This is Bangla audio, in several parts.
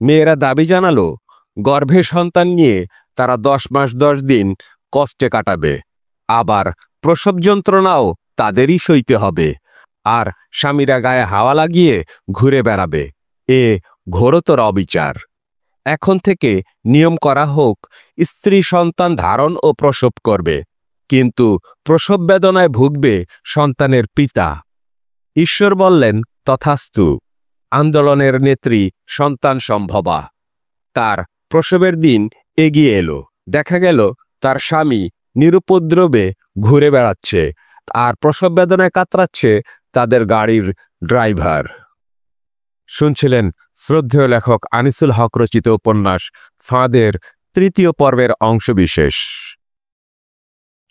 মেয়েরা দাবি জানালো গর্ভে সন্তান নিয়ে তারা 10 মাস 10 দিন কষ্টে কাটাবে, আবার প্রসব যন্ত্রণাও তাদেরই সইতে হবে, আর স্বামীরা গায়ে হাওয়া লাগিয়ে ঘুরে বেড়াবে। এ ঘোরতর অবিচার। এখন থেকে নিয়ম করা হোক, স্ত্রী সন্তান ধারণ ও প্রসব করবে, কিন্তু প্রসব বেদনায় ভুগবে সন্তানের পিতা। ঈশ্বর বললেন তথাস্তু। আন্দোলনের নেত্রী সন্তান সম্ভবা। তার প্রসবের দিন এগিয়ে এলো। দেখা গেল তার স্বামী নিরুপদ্রবে ঘুরে বেড়াচ্ছে, আর প্রসব বেদনায় কাতরাচ্ছে তাদের গাড়ির ড্রাইভার। শুনছিলেন শ্রদ্ধেয় লেখক আনিসুল হক রচিত উপন্যাস ফাঁদের 3য় পর্বের অংশবিশেষ।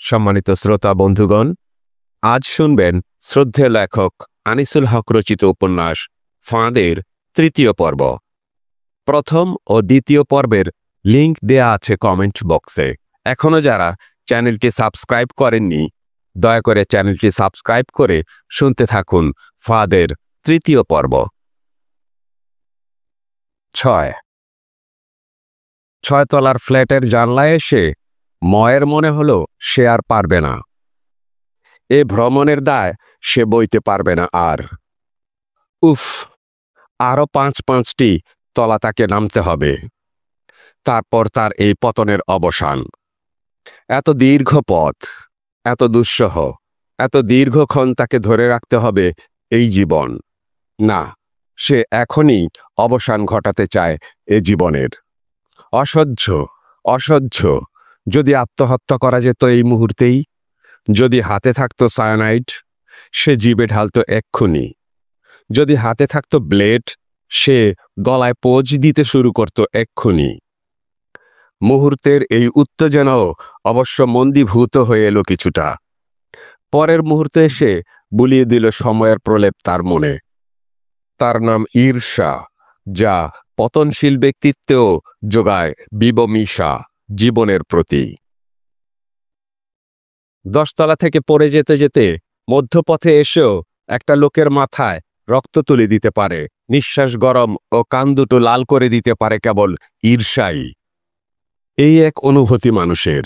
সম্মানিত শ্রোতা বন্ধুগণ, আজ শুনবেন শ্রদ্ধেয় লেখক আনিসুল হক রচিত উপন্যাস ফাঁদের 3য় পর্ব। প্রথম ও 2য় পর্বের লিংক দেয়া আছে কমেন্ট বক্সে। এখনও যারা চ্যানেলটি সাবস্ক্রাইব করেননি, দয়া করে চ্যানেলটি সাবস্ক্রাইব করে শুনতে থাকুন ফাঁদের 3য় পর্ব। 6 তলার ফ্ল্যাটের জানলায় এসে ময়ের মনে হলো সে আর পারবে না। এ ভ্রমণের দায় সে বইতে পারবে না আর। উফ, আরও 5টি তলা তাকে নামতে হবে। তারপর তার এই পতনের অবসান। এত দীর্ঘ পথ, এত দুঃসহ, এত দীর্ঘক্ষণ তাকে ধরে রাখতে হবে এই জীবন। না, সে এখনই অবসান ঘটাতে চায় এ জীবনের। অসহ্য, অসহ্য। যদি আত্মহত্যা করা যেত এই মুহূর্তেই, যদি হাতে থাকতো সায়ানাইড, সে জিভে ঢালতো এক্ষুনি। যদি হাতে থাকতো ব্লেড, সে গলায় পোঁজ দিতে শুরু করত এক্ষুনি। মুহূর্তের এই উত্তেজনাও অবশ্য মন্দীভূত হয়ে এলো কিছুটা। পরের মুহূর্তে এসে বুলিয়ে দিল সময়ের প্রলেপ তার মনে। তার নাম ঈর্ষা, যা পতনশীল ব্যক্তিত্বেও যোগায় বিবমিষা জীবনের প্রতি। 10 তলা থেকে পড়ে যেতে যেতে মধ্যপথে এসেও একটা লোকের মাথায় রক্ত তুলে দিতে পারে, নিঃশ্বাস গরম ও কান দুটো লাল করে দিতে পারে কেবল ঈর্ষাই। এই এক অনুভূতি মানুষের,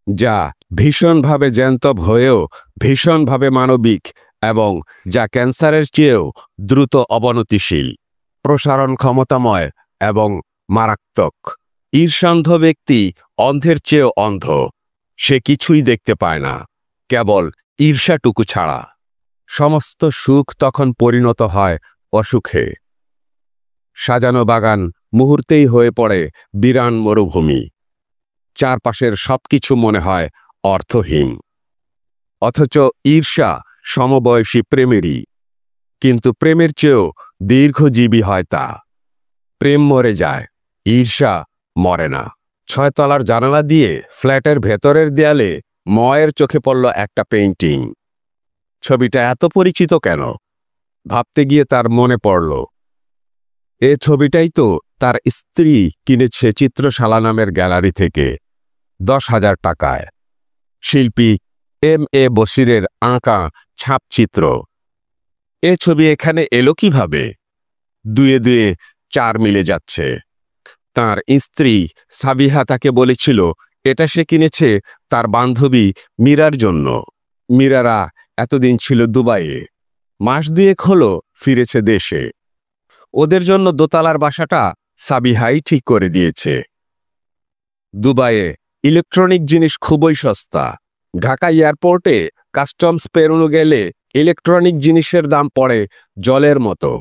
যা ভীষণভাবে জ্যান্ত হয়েও ভীষণভাবে মানবিক, এবং যা ক্যান্সারের চেয়েও দ্রুত অবনতিশীল, প্রসারণ ক্ষমতাময় এবং মারাত্মক। ঈর্ষান্ধ ব্যক্তি অন্ধের চেয়েও অন্ধ। সে কিছুই দেখতে পায় না, কেবল ঈর্ষাটুকু ছাড়া। সমস্ত সুখ তখন পরিণত হয় অসুখে। সাজানো বাগান মুহূর্তেই হয়ে পড়ে বিরান মরুভূমি। চারপাশের সবকিছু মনে হয় অর্থহীন। অথচ ঈর্ষা সমবয়সী প্রেমেরই, কিন্তু প্রেমের চেয়েও দীর্ঘজীবী হয় তা। প্রেম মরে যায়, ঈর্ষা মরে না। 6 তলার জানালা দিয়ে ফ্ল্যাটের ভেতরের দেয়ালে ময়ের চোখে পড়ল একটা পেইন্টিং। ছবিটা এত পরিচিত কেন ভাবতে গিয়ে তার মনে পড়ল, এ ছবিটাই তো তার স্ত্রী কিনেছে চিত্রশালা নামের গ্যালারি থেকে 10,000 টাকায়। শিল্পী M.A. বশিরের আঁকা ছাপচিত্র। এ ছবি এখানে এলো কিভাবে? 2 2 4 মিলে যাচ্ছে। তার স্ত্রী সাবিহা তাকে বলেছিল এটা সে কিনেছে তার বান্ধবী মীরার জন্য। মীরারা এতদিন ছিল দুবাইয়ে, মাস 2 হলো ফিরেছে দেশে। ওদের জন্য দোতলার বাসাটা সাবিহাই ঠিক করে দিয়েছে। দুবাইয়ে ইলেকট্রনিক জিনিস খুবই সস্তা। ঢাকা এয়ারপোর্টে কাস্টমস পেরোনো গেলে ইলেকট্রনিক জিনিসের দাম পড়ে জলের মতো।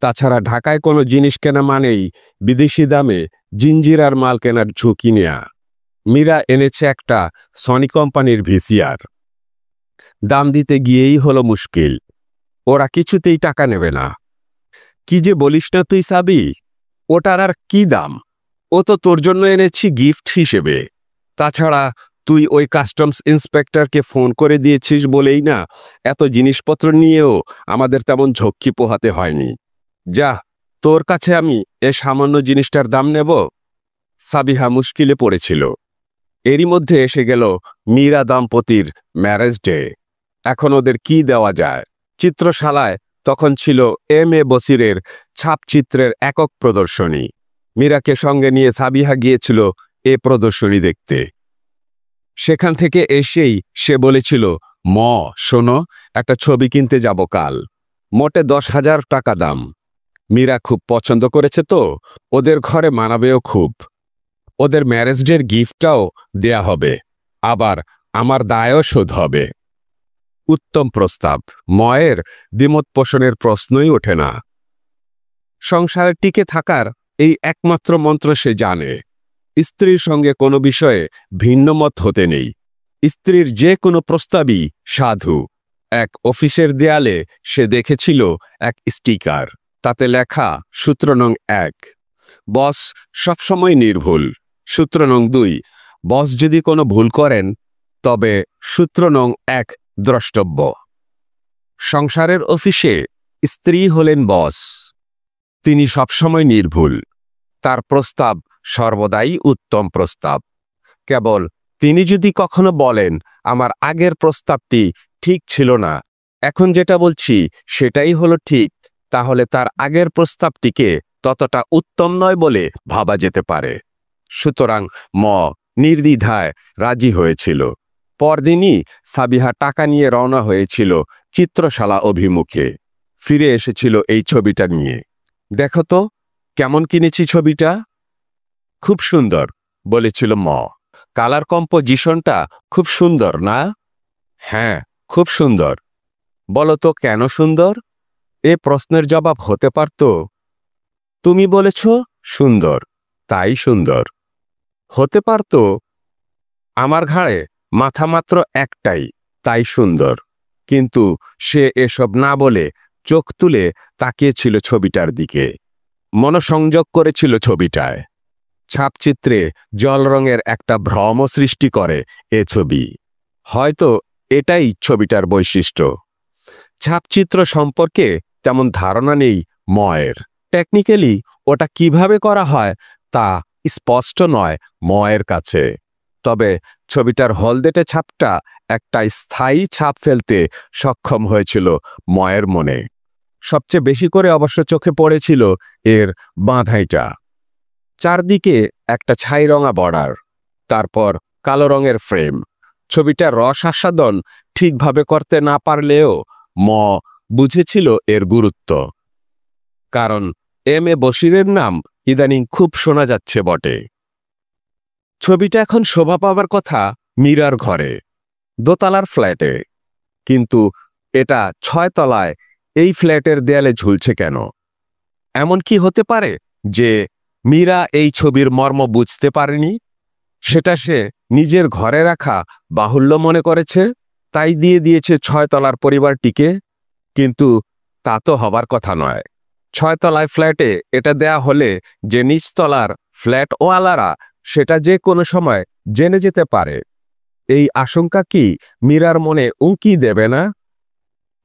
তাছাড়া ঢাকায় কোনো জিনিস কেনা মানেই বিদেশি দামে জিঞ্জিরার মাল কেনার ঝুঁকি নেয়া। মীরা এনেছে একটা সনি কোম্পানির ভিসিআর। দাম দিতে গিয়েই হলো মুশকিল। ওরা কিছুতেই টাকা নেবে না। কি যে বলিস না তুই সাবি, ওটার আর কি দাম? ও তো তোর জন্য এনেছি গিফট হিসেবে। তাছাড়া তুই ওই কাস্টমস ইন্সপেক্টরকে ফোন করে দিয়েছিস বলেই না এত জিনিসপত্র নিয়েও আমাদের তেমন ঝক্কি পোহাতে হয়নি। যা, তোর কাছে আমি এ সামান্য জিনিসটার দাম নেব? সাবিহা মুশকিলে পড়েছিল। এরই মধ্যে এসে গেল মীরা দম্পতির ম্যারেজ ডে। এখন ওদের কি দেওয়া যায়? চিত্রশালায় তখন ছিল এম.এ. বসিরের ছাপচিত্রের একক প্রদর্শনী। মীরাকে সঙ্গে নিয়ে সাবিহা গিয়েছিল এ প্রদর্শনী দেখতে। সেখান থেকে এসেই সে বলেছিল, শোনো, একটা ছবি কিনতে যাব কাল, মোটে 10,000 টাকা দাম। মীরা খুব পছন্দ করেছে তো, ওদের ঘরে মানাবেও খুব। ওদের ম্যারেজ ডের গিফটটাও দেয়া হবে, আবার আমার দায়ও শোধ হবে। উত্তম প্রস্তাব। ময়ের দ্বিমত পোষণের প্রশ্নই ওঠে না। সংসারে টিকে থাকার এই একমাত্র মন্ত্র সে জানে। স্ত্রীর সঙ্গে কোনো বিষয়ে ভিন্ন মত হতে নেই। স্ত্রীর যে কোনো প্রস্তাবই সাধু। এক অফিসের দেয়ালে সে দেখেছিল এক স্টিকার, তাতে লেখা সূত্র নং 1, বস সবসময় নির্ভুল। সূত্র নং 2, বস যদি কোনো ভুল করেন তবে সূত্র নং 1 দ্রষ্টব্য। সংসারের অফিসে স্ত্রী হলেন বস, তিনি সবসময় নির্ভুল। তার প্রস্তাব সর্বদাই উত্তম প্রস্তাব। কেবল তিনি যদি কখনো বলেন, আমার আগের প্রস্তাবটি ঠিক ছিল না, এখন যেটা বলছি সেটাই হলো ঠিক, তাহলে তার আগের প্রস্তাবটিকে ততটা উত্তম নয় বলে ভাবা যেতে পারে। সুতরাং নির্দ্বিধায় রাজি হয়েছিল। পরদিনই সাবিহা টাকা নিয়ে রওনা হয়েছিল চিত্রশালা অভিমুখে। ফিরে এসেছিল এই ছবিটা নিয়ে। দেখো তো কেমন কিনেছি ছবিটা। খুব সুন্দর, বলেছিল কালার কম্পোজিশনটা খুব সুন্দর না? হ্যাঁ, খুব সুন্দর। বলো তো কেন সুন্দর? এ প্রশ্নের জবাব হতে পারত, তুমি বলেছ সুন্দর, তাই সুন্দর। হতে পারত, আমার ঘাড়ে মাথা মাত্র একটাই, তাই সুন্দর। কিন্তু সে এসব না বলে চোখ তুলে তাকিয়েছিল ছবিটার দিকে, মনোসংযোগ করেছিল ছবিটায়। ছাপচিত্রে জল রঙের একটা ভ্রম সৃষ্টি করে এ ছবি। হয়তো এটাই ছবিটার বৈশিষ্ট্য। ছাপচিত্র সম্পর্কে তেমন ধারণা নেই ময়ের। টেকনিক্যালি ওটা কিভাবে করা হয় তা স্পষ্ট নয় ময়ের কাছে। তবে ছবিটার হলদেটে ছাপটা একটা স্থায়ী ছাপ ফেলতে সক্ষম হয়েছিল ময়ের মনে। সবচেয়ে বেশি করে অবশ্য চোখে পড়েছিল এর বাঁধাইটা। চারদিকে একটা ছাই রঙা বর্ডার, তারপর কালো রঙের ফ্রেম। ছবিটার রস আস্বাদন ঠিকভাবে করতে না পারলেও বুঝেছিল এর গুরুত্ব। কারণ এম.এ. বশিরের নাম ইদানিং খুব শোনা যাচ্ছে বটে। ছবিটা এখন শোভা পাবার কথা মীরার ঘরে, দোতলার ফ্ল্যাটে। কিন্তু এটা 6 তলায়, এই ফ্ল্যাটের দেয়ালে ঝুলছে কেন? এমন কি হতে পারে যে মীরা এই ছবির মর্ম বুঝতে পারেনি? সেটা সে নিজের ঘরে রাখা বাহুল্য মনে করেছে, তাই দিয়ে দিয়েছে 6 তলার পরিবারটিকে। কিন্তু তা তো হবার কথা নয়। 6 তলায় ফ্ল্যাটে এটা দেয়া হলে যে নিচতলার ফ্ল্যাটওয়ালারা সেটা যে কোনো সময় জেনে যেতে পারে, এই আশঙ্কা কি মীরার মনে উঁকি দেবে না?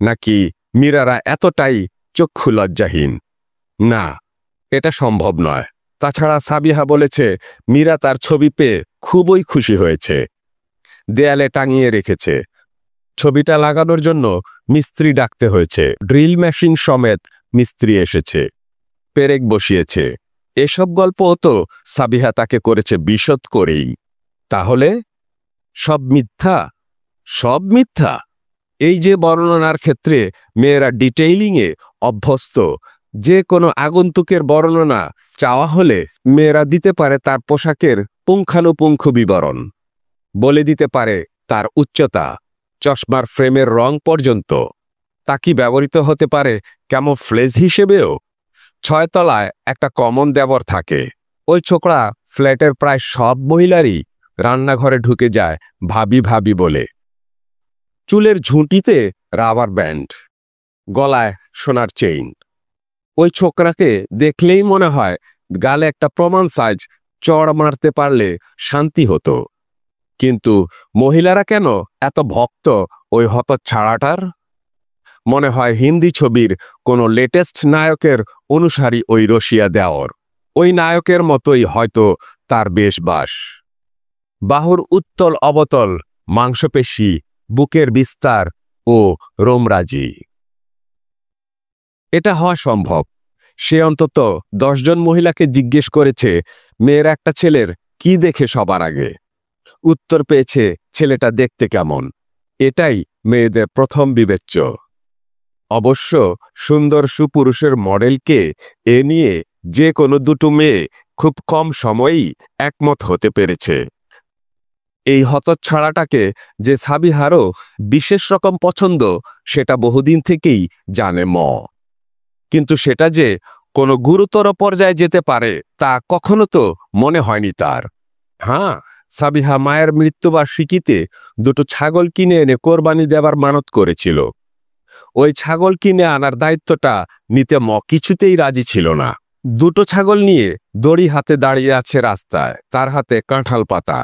নাকি মীরারা এতটাই চক্ষু লজ্জাহীন? না, এটা সম্ভব নয়। তাছাড়া সাবিহা বলেছে মীরা তার ছবি পেয়ে খুবই খুশি হয়েছে, দেয়ালে টাঙিয়ে রেখেছে। ছবিটা লাগানোর জন্য মিস্ত্রি ডাকতে হয়েছে, ড্রিল মেশিন সমেত মিস্ত্রি এসেছে, পেরেক বসিয়েছে। এসব গল্পও তো সাবিহা তাকে করেছে বিশদ করেই। তাহলে সব মিথ্যা? সব মিথ্যা? এই যে বর্ণনার ক্ষেত্রে মেয়েরা ডিটেইলিংয়ে অভ্যস্ত, যে কোনো আগন্তুকের বর্ণনা চাওয়া হলে মেয়েরা দিতে পারে তার পোশাকের পুঙ্খানুপুঙ্খ বিবরণ, বলে দিতে পারে তার উচ্চতা, চশমার ফ্রেমের রং পর্যন্ত। তা কি ব্যবহৃত হতে পারে ক্যামোফ্লেজ হিসেবেও? 6 তলায় একটা কমন দেবর থাকে। ওই ছোকরা ফ্ল্যাটের প্রায় সব মহিলারই রান্নাঘরে ঢুকে যায় ভাবি ভাবি বলে। চুলের ঝুঁটিতে রাবার ব্যান্ড, গলায় সোনার চেইন। ওই ছোকরাকে দেখলেই মনে হয় গালে একটা প্রমাণ সাইজ চড় মারতে পারলে শান্তি হতো। কিন্তু মহিলারা কেন এত ভক্ত ওই হতচ্ছাড়াটার? মনে হয় হিন্দি ছবির কোনো লেটেস্ট নায়কের অনুসারী ওই রশিয়া দেওর। ওই নায়কের মতোই হয়তো তার বেশবাস। বাহুর উত্তল অবতল, মাংসপেশি, বুকের বিস্তার ও রোমরাজি। এটা হওয়া সম্ভব। সে অন্তত 10 জন মহিলাকে জিজ্ঞেস করেছে মেয়ের একটা ছেলের কি দেখে সবার আগে। উত্তর পেয়েছে ছেলেটা দেখতে কেমন। এটাই মেয়েদের প্রথম বিবেচ্য। অবশ্য সুন্দর সুপুরুষের মডেলকে এ নিয়ে যে কোনো দুটো মেয়ে খুব কম সময়েই একমত হতে পেরেছে। এই হতচ্ছাড়াটাকে যে সাবিহারও বিশেষ রকম পছন্দ সেটা বহুদিন থেকেই জানে ম। কিন্তু সেটা যে কোনো গুরুতর পর্যায়ে যেতে পারে তা কখনো তো মনে হয়নি তার। হ্যাঁ, সাবিহা মায়ের মৃত্যুবার্ষিকীতে দুটো ছাগল কিনে এনে কোরবানি দেবার মানত করেছিল। ওই ছাগল কিনে আনার দায়িত্বটা নিতে ম কিছুতেই রাজি ছিল না। দুটো ছাগল নিয়ে দড়ি হাতে দাঁড়িয়ে আছে রাস্তায়, তার হাতে কাঁঠাল পাতা।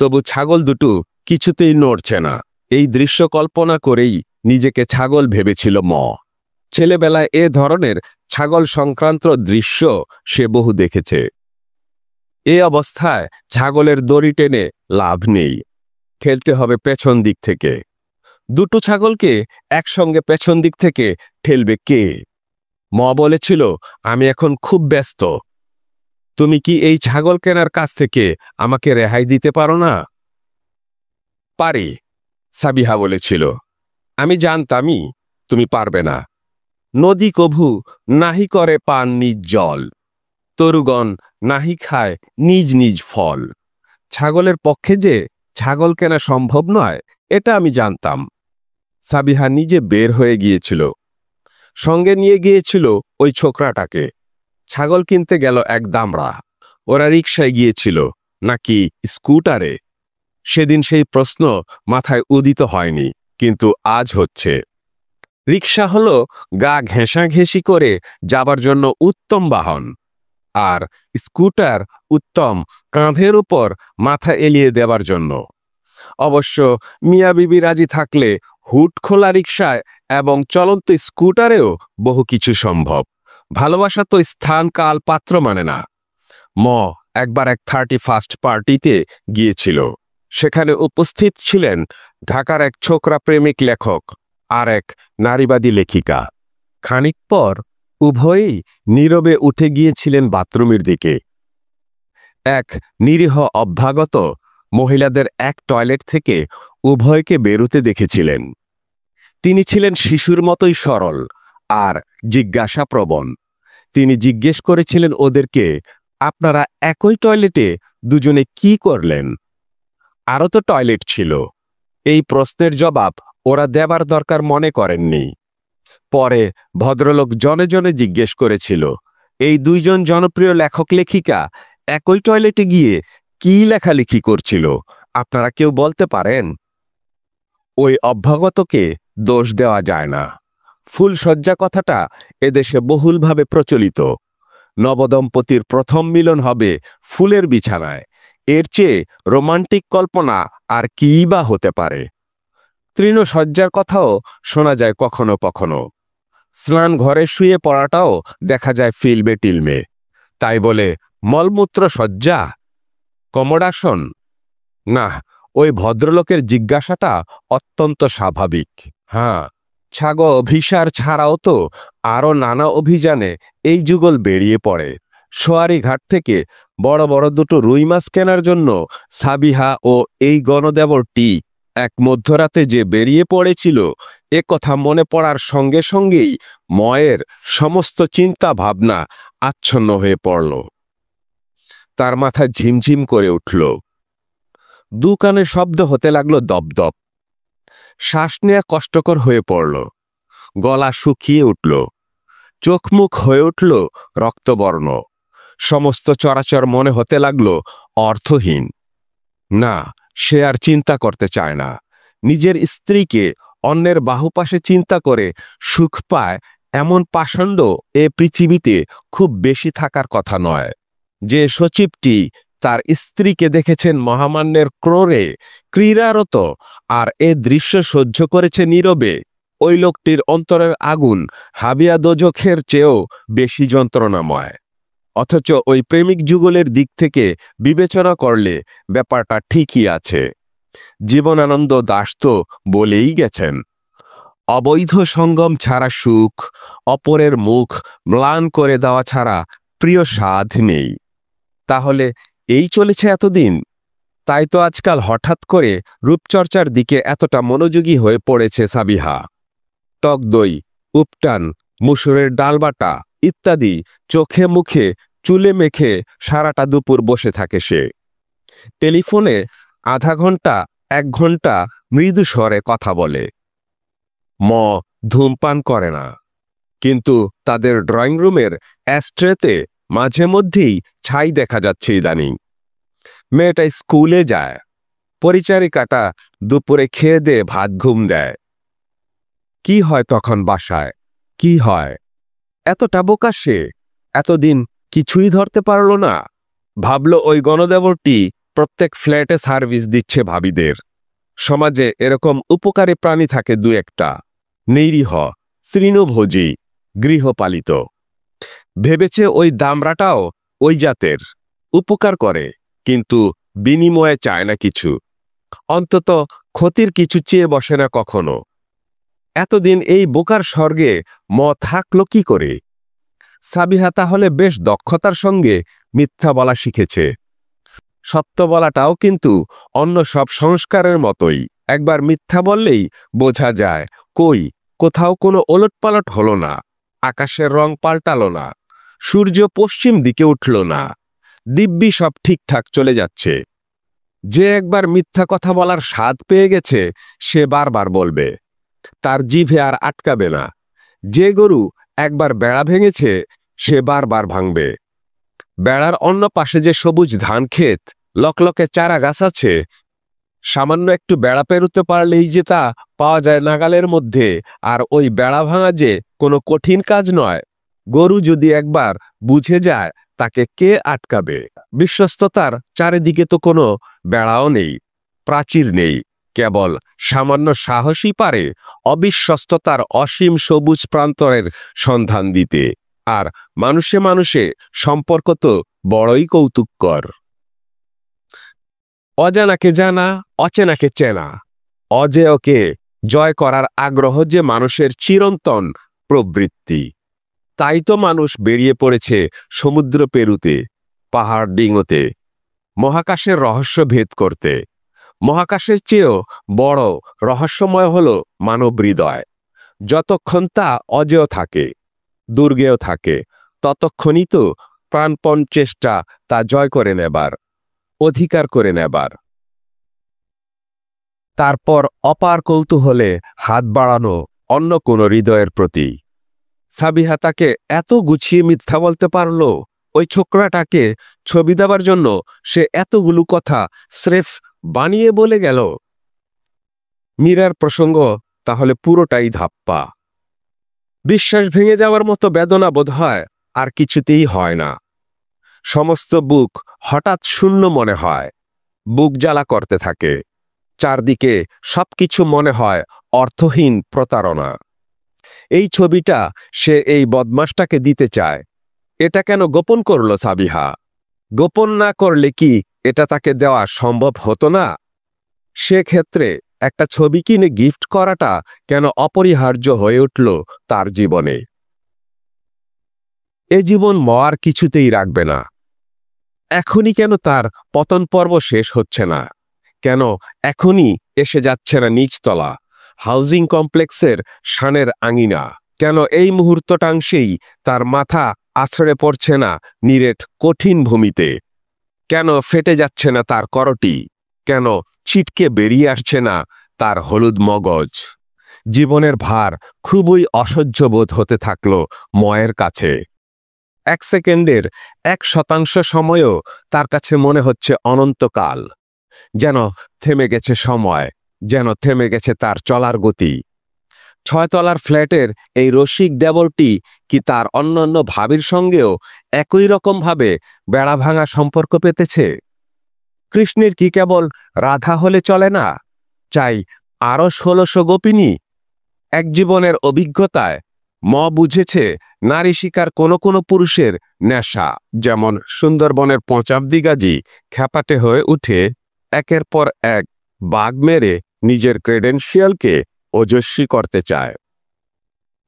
তবু ছাগল দুটো কিছুতেই নড়ছে না। এই দৃশ্য কল্পনা করেই নিজেকে ছাগল ভেবেছিল ম। ছেলেবেলায় এ ধরনের ছাগল সংক্রান্ত দৃশ্য সে বহু দেখেছে। এ অবস্থায় ছাগলের দড়ি টেনে লাভ নেই, খেলতে হবে পেছন দিক থেকে। দুটো ছাগলকে একসঙ্গে পেছন দিক থেকে ঠেলবে কে? ম বলেছিল, আমি এখন খুব ব্যস্ত। তুমি কি এই ছাগল কেনার কাছ থেকে আমাকে রেহাই দিতে পারো না? পারি, সাবিহা বলেছিল। আমি জানতামই তুমি পারবে না। নদী কভু নাহি করে পান নিজ জল, তরুগণ নাহি খায় নিজ নিজ ফল। ছাগলের পক্ষে যে ছাগল কেনা সম্ভব নয় এটা আমি জানতাম। সাবিহা নিজে বের হয়ে গিয়েছিল, সঙ্গে নিয়ে গিয়েছিল ওই ছোকরাটাকে। ছাগল কিনতে গেল এক দামড়া। ওরা রিকশায় গিয়েছিল নাকি স্কুটারে? সেদিন সেই প্রশ্ন মাথায় উদিত হয়নি, কিন্তু আজ হচ্ছে। রিকশা হলো গা ঘেঁষাঘেঁষি করে যাবার জন্য উত্তম বাহন, আর স্কুটার উত্তম কাঁধের উপর মাথা এলিয়ে দেবার জন্য। অবশ্য মিয়া বিবি রাজি থাকলে হুট খোলা রিকশায় এবং চলন্ত স্কুটারেও বহু কিছু সম্ভব। ভালোবাসা তো স্থান কাল পাত্র মানে না। ম একবার এক 31st পার্টিতে গিয়েছিল। সেখানে উপস্থিত ছিলেন ঢাকার এক ছোকরা প্রেমিক লেখক আর এক নারীবাদী লেখিকা। খানিক পর উভয়েই নীরবে উঠে গিয়েছিলেন বাথরুমের দিকে। এক নিরীহ অভ্যাগত মহিলাদের এক টয়লেট থেকে উভয়কে বেরুতে দেখেছিলেন। তিনি ছিলেন শিশুর মতোই সরল আর জিজ্ঞাসাপ্রবণ। তিনি জিজ্ঞেস করেছিলেন ওদেরকে, আপনারা একই টয়লেটে দুজনে কি করলেন? আরও তো টয়লেট ছিল। এই প্রশ্নের জবাব ওরা দেবার দরকার মনে করেননি। পরে ভদ্রলোক জনে জনে জিজ্ঞেস করেছিল, এই দুইজন জনপ্রিয় লেখক লেখিকা একই টয়লেটে গিয়ে কি লেখালেখি করছিল, আপনারা কেউ বলতে পারেন? ওই অভ্যাগতকে দোষ দেওয়া যায় না। ফুলশয্যা কথাটা এদেশে বহুলভাবে প্রচলিত। নবদম্পতির প্রথম মিলন হবে ফুলের বিছানায়। এর চেয়ে রোমান্টিক কল্পনা আর কী বা হতে পারে? তৃণশয্যার কথাও শোনা যায় কখনো কখনো। স্নান ঘরে শুয়ে পড়াটাও দেখা যায় ফিল্মে টিলমে। তাই বলে মলমূত্র শয্যা, কমোডাসন? না, ওই ভদ্রলোকের জিজ্ঞাসাটা অত্যন্ত স্বাভাবিক। হ্যাঁ, ছাগল অভিসার ছাড়াও তো আরও নানা অভিযানে এই যুগল বেরিয়ে পড়ে। সোয়ারি ঘাট থেকে বড় বড় দুটো রুই মাছ কেনার জন্য সাবিহা ও এই গণদেবরটি এক মধ্যরাতে যে বেরিয়ে পড়েছিল, এ কথা মনে পড়ার সঙ্গে সঙ্গেই ময়ের সমস্ত চিন্তা ভাবনা আচ্ছন্ন হয়ে পড়ল। তার মাথা ঝিমঝিম করে উঠল। দু কানে শব্দ হতে লাগলো দপদপ। শ্বাস নেওয়া কষ্টকর হয়ে পড়ল। গলা শুকিয়ে উঠল। চোখ মুখ হয়ে উঠল রক্তবর্ণ। সমস্ত চরাচর মনে হতে লাগলো অর্থহীন। না, সে আর চিন্তা করতে চায় না। নিজের স্ত্রীকে অন্যের বাহুপাশে চিন্তা করে সুখ পায় এমন পাষণ্ড এ পৃথিবীতে খুব বেশি থাকার কথা নয়। যে সচিবটি তার স্ত্রীকে দেখেছেন মহামান্যের ক্রোড়ে ক্রীড়ারত আর এ দৃশ্য সহ্য করেছে নীরবে, ওই লোকটির অন্তরের আগুন হাবিয়া দোজখের চেয়েও বেশি যন্ত্রণাময়। অথচ ওই প্রেমিক যুগলের দিক থেকে বিবেচনা করলে ব্যাপারটা ঠিকই আছে। জীবনানন্দ দাশ তো বলেই গেছেন, অবৈধ সঙ্গম ছাড়া সুখ, অপরের মুখ ম্লান করে দেওয়া ছাড়া প্রিয় স্বাদ নেই। তাহলে এই চলেছে এতদিন। তাই তো আজকাল হঠাৎ করে রূপচর্চার দিকে এতটা মনোযোগী হয়ে পড়েছে সাবিহা। টক দই, উপটান, মুসুরের ডালবাটা ইত্যাদি চোখে মুখে চুলে মেখে সারাটা দুপুর বসে থাকে সে। টেলিফোনে আধা ঘন্টা 1 ঘন্টা মৃদু স্বরে কথা বলে। ধূমপান করে না, কিন্তু তাদের ড্রয়িং রুমের অ্যাস্ট্রেতে মাঝে মধ্যেই ছাই দেখা যাচ্ছে ইদানিং। মেয়েটা স্কুলে যায়, পরিচারিকাটা দুপুরে খেয়ে দিয়ে ভাত ঘুম দেয়। কি হয় তখন বাসায়? কি হয়? এতটা বোকা সে, এতদিন কিছুই ধরতে পারল না। ভাবল ওই গণদেবরটি প্রত্যেক ফ্ল্যাটে সার্ভিস দিচ্ছে ভাবিদের। সমাজে এরকম উপকারী প্রাণী থাকে 2-1টা, নিরীহ, তৃণভোজী, গৃহপালিত। ভেবেছে ওই দামড়াটাও ওই জাতের, উপকার করে, কিন্তু বিনিময়ে চায় না কিছু, অন্তত ক্ষতির কিছু চেয়ে বসে না কখনো। এতদিন এই বোকার স্বর্গে থাকলো কি করে? সাবিহা তাহলে বেশ দক্ষতার সঙ্গে মিথ্যা বলা শিখেছে। সত্য বলাটাও কিন্তু অন্য সব সংস্কারের মতোই, একবার মিথ্যা বললেই বোঝা যায় কোথাও কোনো ওলটপালট হলো না, আকাশের রং পাল্টালো না, সূর্য পশ্চিম দিকে উঠল না, দিব্যি সব ঠিকঠাক চলে যাচ্ছে। যে একবার মিথ্যা কথা বলার স্বাদ পেয়ে গেছে সে বারবার বলবে, তার জিভে আর আটকাবে না। যে গরু একবার বেড়া ভেঙেছে সে বারবার ভাঙবে। বেড়ার অন্য পাশে যে সবুজ ধান ক্ষেত, লকলকে চারা গাছ আছে, সামান্য একটু বেড়া পেরুতে পারলেই যে তা পাওয়া যায় নাগালের মধ্যে, আর ওই বেড়া ভাঙা যে কোনো কঠিন কাজ নয়, গরু যদি একবার বুঝে যায় তাকে কে আটকাবে? বিশ্বস্ততার চারিদিকে তো কোনো বেড়াও নেই, প্রাচীর নেই, কেবল সামান্য সাহসই পারে অবিশ্বস্ততার অসীম সবুজ প্রান্তরের সন্ধান দিতে। আর মানুষে মানুষে সম্পর্ক তো বড়ই কৌতুককর। অজানাকে জানা, অচেনাকে চেনা, অজেয়কে জয় করার আগ্রহ যে মানুষের চিরন্তন প্রবৃত্তি। তাই তো মানুষ বেরিয়ে পড়েছে সমুদ্র পেরুতে, পাহাড় ডিঙোতে, মহাকাশের রহস্য ভেদ করতে। মহাকাশের চেয়েও বড় রহস্যময় হল মানব হৃদয়। যতক্ষণ তা অজেয় থাকে, দুর্গেয় থাকে, ততক্ষণই তো প্রাণপণ চেষ্টা তা জয় করে নেবার, অধিকার করে নেবার। তারপর অপার কৌতূহলে হাত বাড়ানো অন্য কোনো হৃদয়ের প্রতি। সাবিহা তাকে এত গুছিয়ে মিথ্যা বলতে পারল, ওই ছোকরাটাকে ছবি দেবার জন্য সে এতগুলো কথা স্রেফ বানিয়ে বলে গেল। মীরার প্রসঙ্গ তাহলে পুরোটাই ধাপ্পা। বিশ্বাস ভেঙে যাওয়ার মতো বেদনা বোধ হয় আর কিছুতেই হয় না। সমস্ত বুক হঠাৎ শূন্য মনে হয়, বুক জ্বালা করতে থাকে, চারদিকে সবকিছু মনে হয় অর্থহীন প্রতারণা। এই ছবিটা সে এই বদমাসটাকে দিতে চায়। এটা কেন গোপন করল সাবিহা? গোপন না করলে কি এটা তাকে দেওয়া সম্ভব হতো না? সেক্ষেত্রে একটা ছবি কিনে গিফট করাটা কেন অপরিহার্য হয়ে উঠল তার জীবনে? এ জীবন আর কিছুতেই রাখবে না। এখনই কেন তার পতন পর্ব শেষ হচ্ছে না? কেন এখনই এসে যাচ্ছে না নিচতলা হাউজিং কমপ্লেক্সের শানের আঙিনা? কেন এই মুহূর্তটাংশেই তার মাথা আছড়ে পড়ছে না নিরেট কঠিন ভূমিতে? কেন ফেটে যাচ্ছে না তার করটি? কেন ছিটকে বেরিয়ে আসছে না তার হলুদ মগজ? জীবনের ভার খুবই অসহ্য বোধ হতে থাকল ময়ের কাছে। 1 সেকেন্ডের 1% সময়ও তার কাছে মনে হচ্ছে অনন্তকাল। যেন থেমে গেছে সময়, যেন থেমে গেছে তার চলার গতি। 6 তলার ফ্ল্যাটের এই রসিক দেবরটি কি তার অন্যান্য ভাবির সঙ্গেও একই রকমভাবে বেড়া ভাঙা সম্পর্ক পেতেছে? কৃষ্ণের কি কেবল রাধা হলে চলে না? চাই আরও 1600 গোপিনী? এক জীবনের অভিজ্ঞতায় বুঝেছে নারী শিকার কোনো কোনো পুরুষের নেশা যেমন সুন্দরবনের পঁচাবদি গাজী খ্যাপাটে হয়ে উঠে একের পর এক বাঘ মেরে নিজের ক্রেডেনশিয়ালকে ওজস্বী করতে চায়।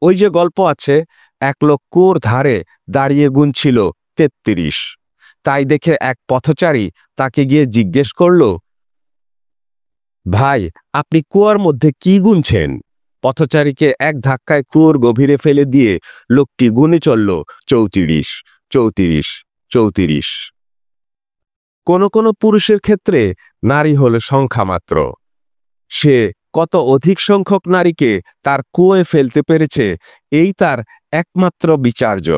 ওই যে গল্প আছে, এক লোক কুয়োর ধারে দাঁড়িয়ে গুনছিল ৩৩। তাই দেখে এক পথচারী তাকে গিয়ে জিজ্ঞেস করল, ভাই, আপনি কুয়োর মধ্যে কি গুনছেন? পথচারীকে এক ধাক্কায় কুয়োর গভীরে ফেলে দিয়ে লোকটি গুনে চলল ৩৪, ৩৪, ৩৪। কোনো কোনো পুরুষের ক্ষেত্রে নারী হল সংখ্যা মাত্র। সে কত অধিক সংখ্যক নারীকে তার কুয়োয় ফেলতে পেরেছে, এই তার একমাত্র বিচার্য।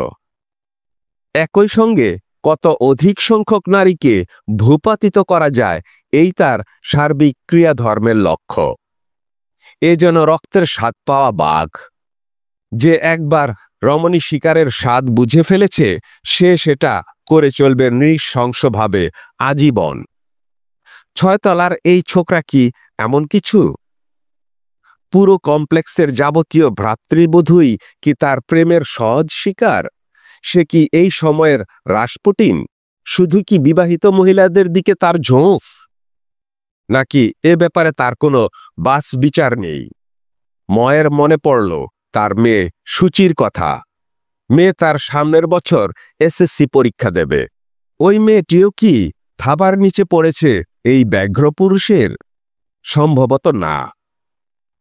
একই সঙ্গে কত অধিক সংখ্যক নারীকে ভূপাতিত করা যায়, এই তার সার্বিক ক্রিয়াধর্মের লক্ষ্য। এ যেন রক্তের স্বাদ পাওয়া বাঘ। যে একবার রমণী শিকারের স্বাদ বুঝে ফেলেছে, সে সেটা করে চলবে নৃশংসভাবে আজীবন। ৬ তলার এই ছোকরা কি এমন কিছু? পুরো কমপ্লেক্সের যাবতীয় ভ্রাতৃবধূই কি তার প্রেমের সহজ শিকার? সে কি এই সময়ের রাসপুটিন? শুধু কি বিবাহিত মহিলাদের দিকে তার ঝোঁক? নাকি এ ব্যাপারে তার কোনো বাস বিচার নেই? ময়ের মনে পড়ল তার মেয়ে সুচির কথা। মেয়ে তার সামনের বছর এসএসসি পরীক্ষা দেবে। ওই মেয়েটিও কি থাবার নিচে পড়েছে এই ব্যগ্র পুরুষের? সম্ভবত না।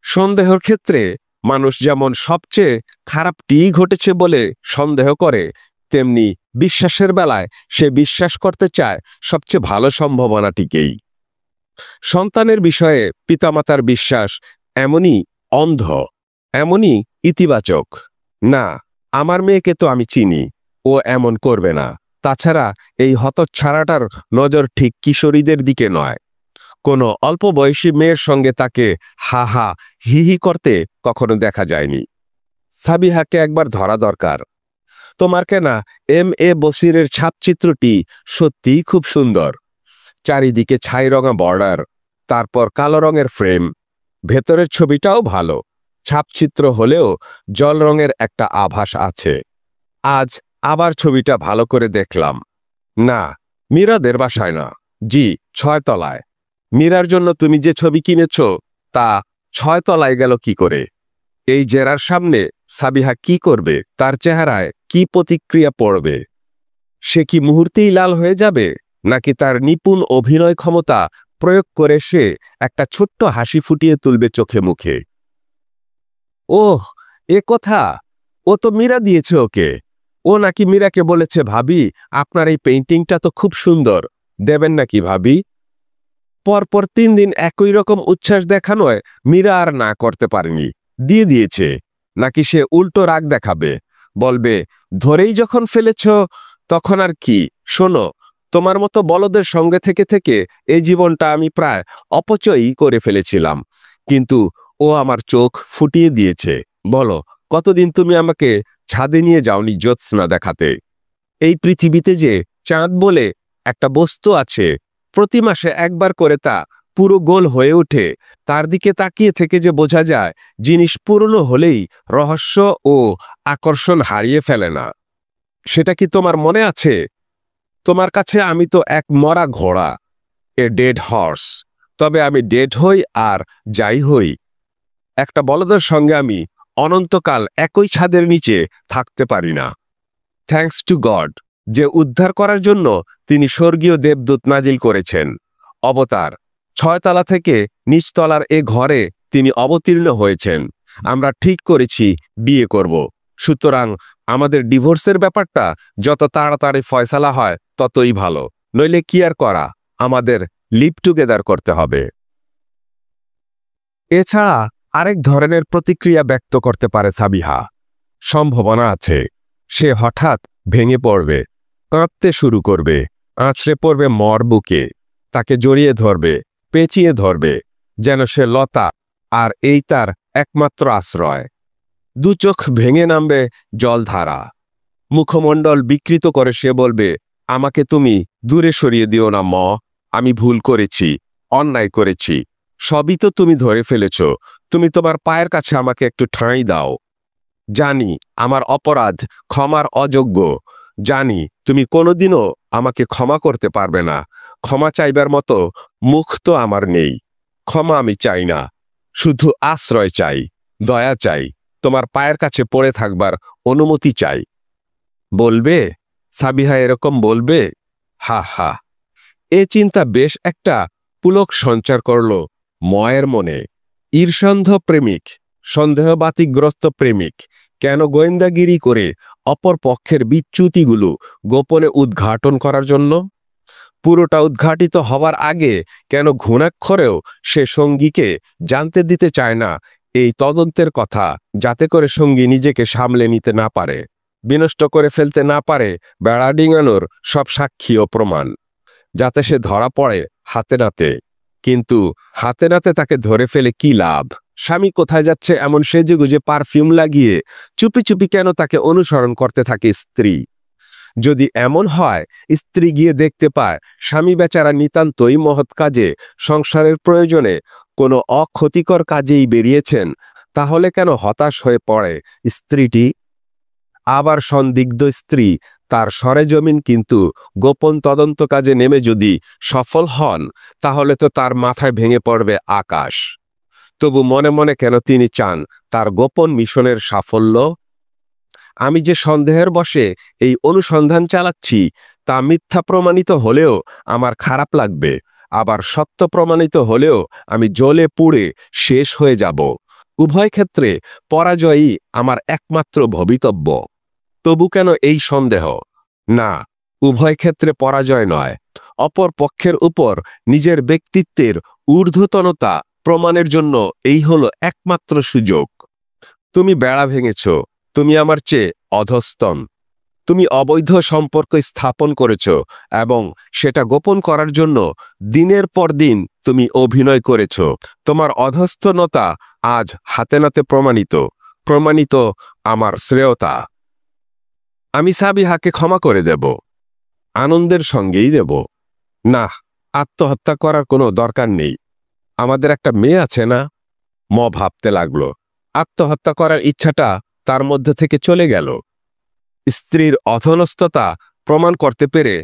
সন্দেহের ক্ষেত্রে মানুষ যেমন সবচেয়ে খারাপটি ঘটেছে বলে সন্দেহ করে, তেমনি বিশ্বাসের বেলায় সে বিশ্বাস করতে চায় সবচেয়ে ভালো সম্ভাবনাটিকেই। সন্তানের বিষয়ে পিতামাতার বিশ্বাস এমনই অন্ধ, এমনই ইতিবাচক। না, আমার মেয়েকে তো আমি চিনি, ও এমন করবে না। তাছাড়া এই হতচ্ছাড়াটার নজর ঠিক কিশোরীদের দিকে নয়। কোনো অল্প বয়সী মেয়ের সঙ্গে তাকে হা হা হি হি করতে কখনো দেখা যায়নি। সাবিহাকে একবার ধরা দরকার। তোমার কেনা এম.এ. বসিরের ছাপচিত্রটি সত্যিই খুব সুন্দর। চারিদিকে ছাই রঙা বর্ডার, তারপর কালো রঙের ফ্রেম। ভেতরের ছবিটাও ভালো। ছাপচিত্র হলেও জল রঙের একটা আভাস আছে। আজ আবার ছবিটা ভালো করে দেখলাম। না, মীরাদের বাসায় না। জি, ৬ তলায়। মীরার জন্য তুমি যে ছবি কিনেছ তা ৬ তলায় গেল কি করে? এই জেরার সামনে সাবিহা কি করবে? তার চেহারায় কি প্রতিক্রিয়া পড়বে? সে কি মুহূর্তেই লাল হয়ে যাবে, নাকি তার নিপুণ অভিনয় ক্ষমতা প্রয়োগ করে সে একটা ছোট্ট হাসি ফুটিয়ে তুলবে চোখে মুখে? ওহ, এ কথা! ও তো মীরা দিয়েছে ওকে। ও নাকি মীরাকে বলেছে, ভাবি, আপনার এই পেইন্টিংটা তো খুব সুন্দর, দেবেন নাকি ভাবি? পরপর ৩ দিন একই রকম উচ্ছ্বাস দেখানোয় মীরা আর না করতে পারেনি, দিয়ে দিয়েছে। নাকি সে উল্টো রাগ দেখাবে, বলবে, ধরেই যখন ফেলেছ তখন আর কি? শোনো, তোমার মতো বলদের সঙ্গে থেকে থেকে এই জীবনটা আমি প্রায় অপচয়ই করে ফেলেছিলাম, কিন্তু ও আমার চোখ ফুটিয়ে দিয়েছে। বলো, কতদিন তুমি আমাকে ছাদে নিয়ে যাওনি জ্যোৎস্না দেখাতে? এই পৃথিবীতে যে চাঁদ বলে একটা বস্তু আছে, প্রতি মাসে একবার করে তা পুরো গোল হয়ে ওঠে, তার দিকে তাকিয়ে থেকে যে বোঝা যায় জিনিস পুরনো হলেই রহস্য ও আকর্ষণ হারিয়ে ফেলে না। সেটা কি তোমার মনে আছে? তোমার কাছে আমি তো এক মরা ঘোড়া, এ ডেড হর্স। তবে আমি ডেড হই আর যাই হই, একটা বলদের সঙ্গে আমি অনন্তকাল একই ছাদের নিচে থাকতে পারি না। থ্যাঙ্কস টু গড, যে উদ্ধার করার জন্য তিনি স্বর্গীয় দেবদূত নাজিল করেছেন। অবতার ৬ তলা থেকে নিচতলার এ ঘরে তিনি অবতীর্ণ হয়েছেন। আমরা ঠিক করেছি বিয়ে করব। সুতরাং আমাদের ডিভোর্সের ব্যাপারটা যত তাড়াতাড়ি ফয়সালা হয় ততই ভালো। নইলে কি আর করা, আমাদের লিভ টুগেদার করতে হবে। এছাড়া আরেক ধরনের প্রতিক্রিয়া ব্যক্ত করতে পারে সাবিহা। সম্ভাবনা আছে সে হঠাৎ ভেঙে পড়বে, কাঁদতে শুরু করবে, আছড়ে পড়বে মর বুকে, তাকে জড়িয়ে ধরবে, পেঁচিয়ে ধরবে, যেন সে লতা আর এই তার একমাত্র আশ্রয়। দু চোখ ভেঙে নামবে জলধারা। মুখমণ্ডল বিকৃত করে সে বলবে, আমাকে তুমি দূরে সরিয়ে দিও না ম, আমি ভুল করেছি, অন্যায় করেছি, সবই তো তুমি ধরে ফেলেছ। তুমি তোমার পায়ের কাছে আমাকে একটু ঠাঁই দাও। জানি আমার অপরাধ ক্ষমার অযোগ্য, জানি তুমি কোনোদিনও আমাকে ক্ষমা করতে পারবে না। ক্ষমা চাইবার মতো মুখ তো আমার নেই, ক্ষমা আমি চাই না। শুধু আশ্রয় চাই, দয়া চাই, তোমার পায়ের কাছে পড়ে থাকবার অনুমতি চাই। বলবে সাবিহা এরকম বলবে? হা হা। এ চিন্তা বেশ একটা পুলক সঞ্চার করল ময়ের মনে। ঈর্ষান্ধ প্রেমিক, সন্দেহবাতিগ্রস্ত প্রেমিক কেন গোয়েন্দাগিরি করে অপর পক্ষের বিচ্যুতিগুলো গোপনে উদ্ঘাটন করার জন্য? পুরোটা উদ্ঘাটিত হবার আগে কেন ঘুণাক্ষরেও সে সঙ্গীকে জানতে দিতে চায় না এই তদন্তের কথা, যাতে করে সঙ্গী নিজেকে সামলে নিতে না পারে, বিনষ্ট করে ফেলতে না পারে বেড়া ডিঙানোর সব সাক্ষী ও প্রমাণ, যাতে সে ধরা পড়ে হাতে নাতে। কিন্তু হাতে নাতে তাকে ধরে ফেলে কি লাভ? স্বামী কোথায় যাচ্ছে এমন সেজেগুজে পারফিউম লাগিয়ে চুপি চুপি কেন তাকে অনুসরণ করতে থাকে স্ত্রী? যদি এমন হয় স্ত্রী গিয়ে দেখতে পায় স্বামী বেচারা নিতান্তই মহৎ কাজে, সংসারের প্রয়োজনে কোনো অক্ষতিকর কাজেই বেরিয়েছেন, তাহলে কেন হতাশ হয়ে পড়ে স্ত্রীটি? আবার সন্দিগ্ধ স্ত্রী তার সরেজমিন কিন্তু গোপন তদন্ত কাজে নেমে যদি সফল হন, তাহলে তো তার মাথায় ভেঙে পড়বে আকাশ। তবু মনে মনে কেন তিনি চান তার গোপন মিশনের সাফল্য? আমি যে সন্দেহের বশে এই অনুসন্ধান চালাচ্ছি তা মিথ্যা প্রমাণিত হলেও আমার খারাপ লাগবে, আবার সত্য প্রমাণিত হলেও আমি জ্বলে পুড়ে শেষ হয়ে যাব। উভয় ক্ষেত্রে পরাজয়ই আমার একমাত্র ভবিতব্য। তবু কেন এই সন্দেহ? না, উভয় ক্ষেত্রে পরাজয় নয়, অপর পক্ষের উপর নিজের ব্যক্তিত্বের ঊর্ধ্বতনতা প্রমাণের জন্য এই হলো একমাত্র সুযোগ। তুমি বেড়া ভেঙেছ, তুমি আমার চেয়ে অধস্তন। তুমি অবৈধ সম্পর্ক স্থাপন করেছ এবং সেটা গোপন করার জন্য দিনের পর দিন তুমি অভিনয় করেছ। তোমার অধস্তনতা আজ হাতে নাতে প্রমাণিত, প্রমাণিত আমার শ্রেয়তা। আমি সাবিহাকে ক্ষমা করে দেব, আনন্দের সঙ্গেই দেব। না, আত্মহত্যা করার কোনো দরকার নেই। আমাদের একটা মেয়ে আছে না? ভাবতে লাগলো। আত্মহত্যা করার ইচ্ছাটা তার মধ্যে থেকে চলে গেল। স্ত্রীর অধনস্থতা প্রমাণ করতে পেরে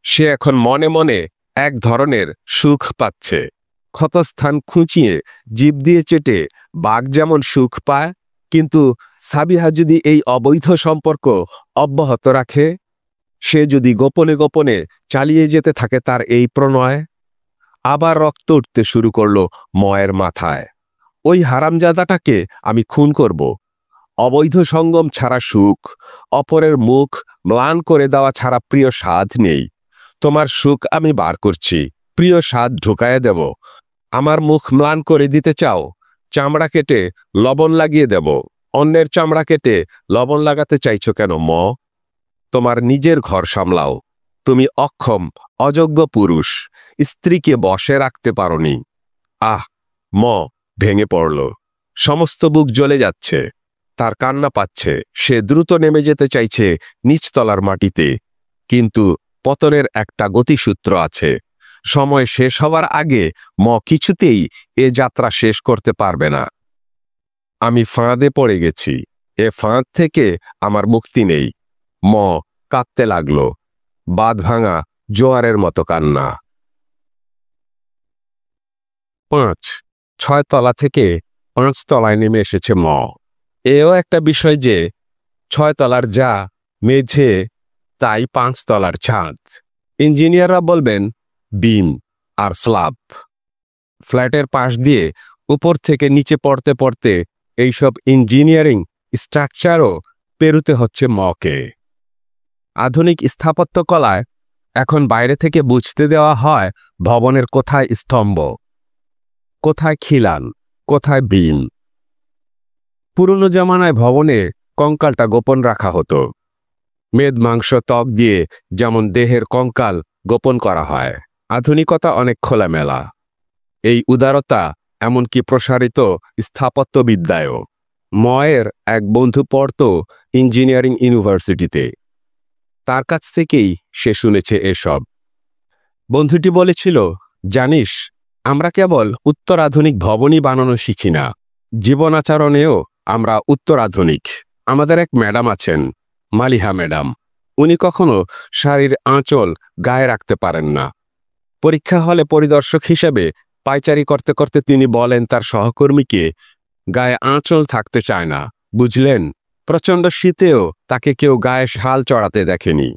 সে এখন মনে মনে এক ধরনের সুখ পাচ্ছে। ক্ষতস্থান খুঁচিয়ে জিভ দিয়ে চেটে বাঘ যেমন সুখ পায়, কিন্তু সাবিহা যদি এই অবৈধ সম্পর্ক অব্যাহত রাখে, সে যদি গোপনে গোপনে চালিয়ে যেতে থাকে তার এই প্রণয়, আবার রক্ত উঠতে শুরু করল ময়ের মাথায়। ওই হারামজাদাটাকে আমি খুন করব। অবৈধ সঙ্গম ছাড়া সুখ, অপরের মুখ ম্লান করে দেওয়া ছাড়া প্রিয় স্বাদ নেই। তোমার সুখ আমি বার করছি, প্রিয় স্বাদ ঢুকায়ে দেব। আমার মুখ ম্লান করে দিতে চাও? চামড়া কেটে লবণ লাগিয়ে দেব। অন্যের চামড়া কেটে লবণ লাগাতে চাইছো কেন তোমার নিজের ঘর সামলাও। তুমি অক্ষম, অযোগ্য পুরুষ, স্ত্রীকে বশে রাখতে পারোনি। আহ! ভেঙে পড়ল। সমস্ত বুক জ্বলে যাচ্ছে, তার কান্না পাচ্ছে। সে দ্রুত নেমে যেতে চাইছে নিচতলার মাটিতে, কিন্তু পতনের একটা গতিসূত্র আছে। সময় শেষ হওয়ার আগে কিছুতেই এ যাত্রা শেষ করতে পারবে না। আমি ফাঁদে পড়ে গেছি, এ ফাঁদ থেকে আমার মুক্তি নেই। কাঁদতে লাগল, বাঁধ ভাঙা জোয়ারের মতো কান্না। 6 তলা থেকে 5 তলায় নেমে এসেছে এও একটা বিষয় যে 6 তলার যা মেঝে, তাই 5 তলার ছাদ। ইঞ্জিনিয়াররা বলবেন বিম আর স্ল্যাব। ফ্ল্যাটের পাশ দিয়ে উপর থেকে নিচে পড়তে পড়তে এইসব ইঞ্জিনিয়ারিং স্ট্রাকচারও পেরুতে হচ্ছে কে। আধুনিক স্থাপত্য কলায় এখন বাইরে থেকে বুঝতে দেওয়া হয় ভবনের কোথায় স্তম্ভ, কোথায় খিলান, কোথায় বিম। পুরনো জামানায় ভবনে কঙ্কালটা গোপন রাখা হতো। মেদ মাংস ত্বক দিয়ে যেমন দেহের কঙ্কাল গোপন করা হয়, আধুনিকতা অনেক খোলামেলা। এই উদারতা এমনকি প্রসারিত স্থাপত্যবিদ্যায়ও। ময়ের এক বন্ধু পড়ত ইঞ্জিনিয়ারিং ইউনিভার্সিটিতে, তার কাছ থেকেই সে শুনেছে এসব। বন্ধুটি বলেছিল, জানিস, আমরা কেবল উত্তরাধুনিক ভবনই বানানো শিখি না, জীবনাচরণেও আমরা উত্তরাধুনিক। আমাদের এক ম্যাডাম আছেন, মালিহা ম্যাডাম। উনি কখনো শাড়ির আঁচল গায়ে রাখতে পারেন না। পরীক্ষা হলে পরিদর্শক হিসেবে পায়চারি করতে করতে তিনি বলেন তার সহকর্মীকে, গায়ে আঁচল থাকতে চায় না, বুঝলেন? প্রচণ্ড শীতেও তাকে কেউ গায়ে শাল চড়াতে দেখেনি।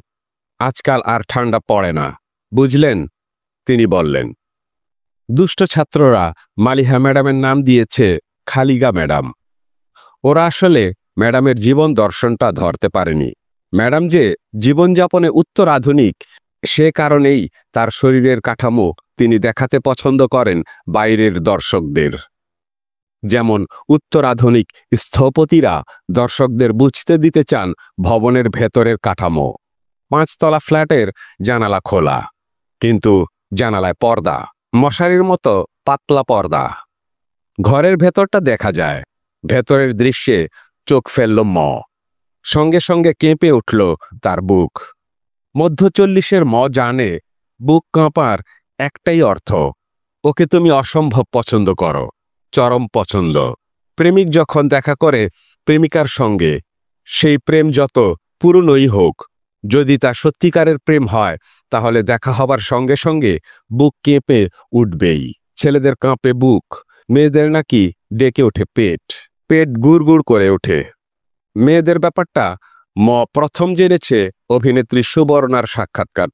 আজকাল আর ঠান্ডা পড়ে না, বুঝলেন? তিনি বললেন। দুষ্ট ছাত্ররা মালিহা ম্যাডামের নাম দিয়েছে খালিগা ম্যাডাম। ওরা আসলে ম্যাডামের জীবন দর্শনটা ধরতে পারেনি। ম্যাডাম যে জীবনযাপনে উত্তর আধুনিক, সে কারণেই তার শরীরের কাঠামো তিনি দেখাতে পছন্দ করেন বাইরের দর্শকদের। যেমন উত্তর আধুনিক স্থপতিরা দর্শকদের বুঝতে দিতে চান ভবনের ভেতরের কাঠামো। 5 তলা ফ্ল্যাটের জানালা খোলা, কিন্তু জানালায় পর্দা, মশারির মতো পাতলা পর্দা। ঘরের ভেতরটা দেখা যায়। ভেতরের দৃশ্যে চোখ ফেলল সঙ্গে সঙ্গে কেঁপে উঠল তার বুক। মধ্য 40-এর জানে বুক কাঁপার একটাই অর্থ, ওকে তুমি অসম্ভব পছন্দ করো, চরম পছন্দ। প্রেমিক যখন দেখা করে প্রেমিকার সঙ্গে, সেই প্রেম যত পুরনোই হোক, যদি তা সত্যিকারের প্রেম হয়, তাহলে দেখা হবার সঙ্গে সঙ্গে বুক কেঁপে উঠবেই। ছেলেদের কাঁপে বুক, মেয়েদের নাকি ডেকে ওঠে পেট, পেট গুড় গুড় করে ওঠে। মেয়েদের ব্যাপারটা প্রথম জেনেছে অভিনেত্রী সুবর্ণার সাক্ষাৎকার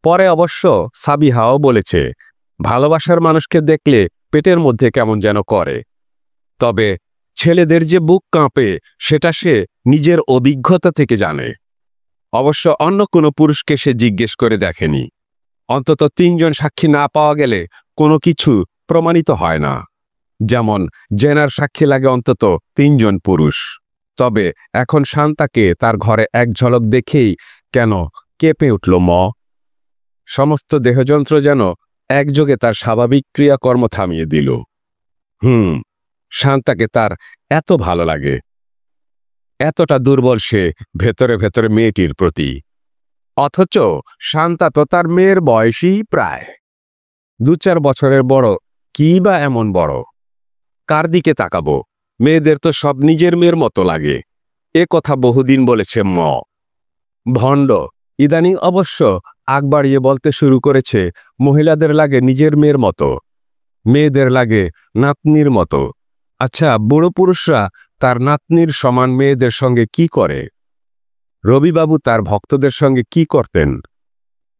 পরে অবশ্য সাবিহাও বলেছে, ভালোবাসার মানুষকে দেখলে পেটের মধ্যে কেমন যেন করে। তবে ছেলেদের যে বুক কাঁপে সেটা সে নিজের অভিজ্ঞতা থেকে জানে। অবশ্য অন্য কোনো পুরুষকে সে জিজ্ঞেস করে দেখেনি। অন্তত 3 জন সাক্ষী না পাওয়া গেলে কোনো কিছু প্রমাণিত হয় না। যেমন জেনার সাক্ষী লাগে অন্তত 3 জন পুরুষ। তবে এখন শান্তাকে তার ঘরে এক ঝলক দেখেই কেন কেঁপে উঠল সমস্ত দেহযন্ত্র যেন একযোগে তার স্বাভাবিক ক্রিয়াকর্ম থামিয়ে দিল। শান্তাকে তার এত ভালো লাগে, এতটা দুর্বল সে ভেতরে ভেতরে মেয়েটির প্রতি। অথচ শান্তা তো তার মেয়ের বয়সী প্রায় 2-4 বছরের বড়। কি বা এমন বড়? কার দিকে তাকাবো? মেয়েদের তো সব নিজের মেয়ের মতো লাগে। এ কথা বহুদিন বলেছে ভণ্ড। ইদানিং অবশ্য আগ বাড়িয়ে বলতে শুরু করেছে মহিলাদের লাগে নিজের মেয়ের মতো, মেয়েদের লাগে নাতনির মতো। আচ্ছা, বুড়ো পুরুষরা তার নাতনির সমান মেয়েদের সঙ্গে কি করে? রবিবাবু তার ভক্তদের সঙ্গে কি করতেন?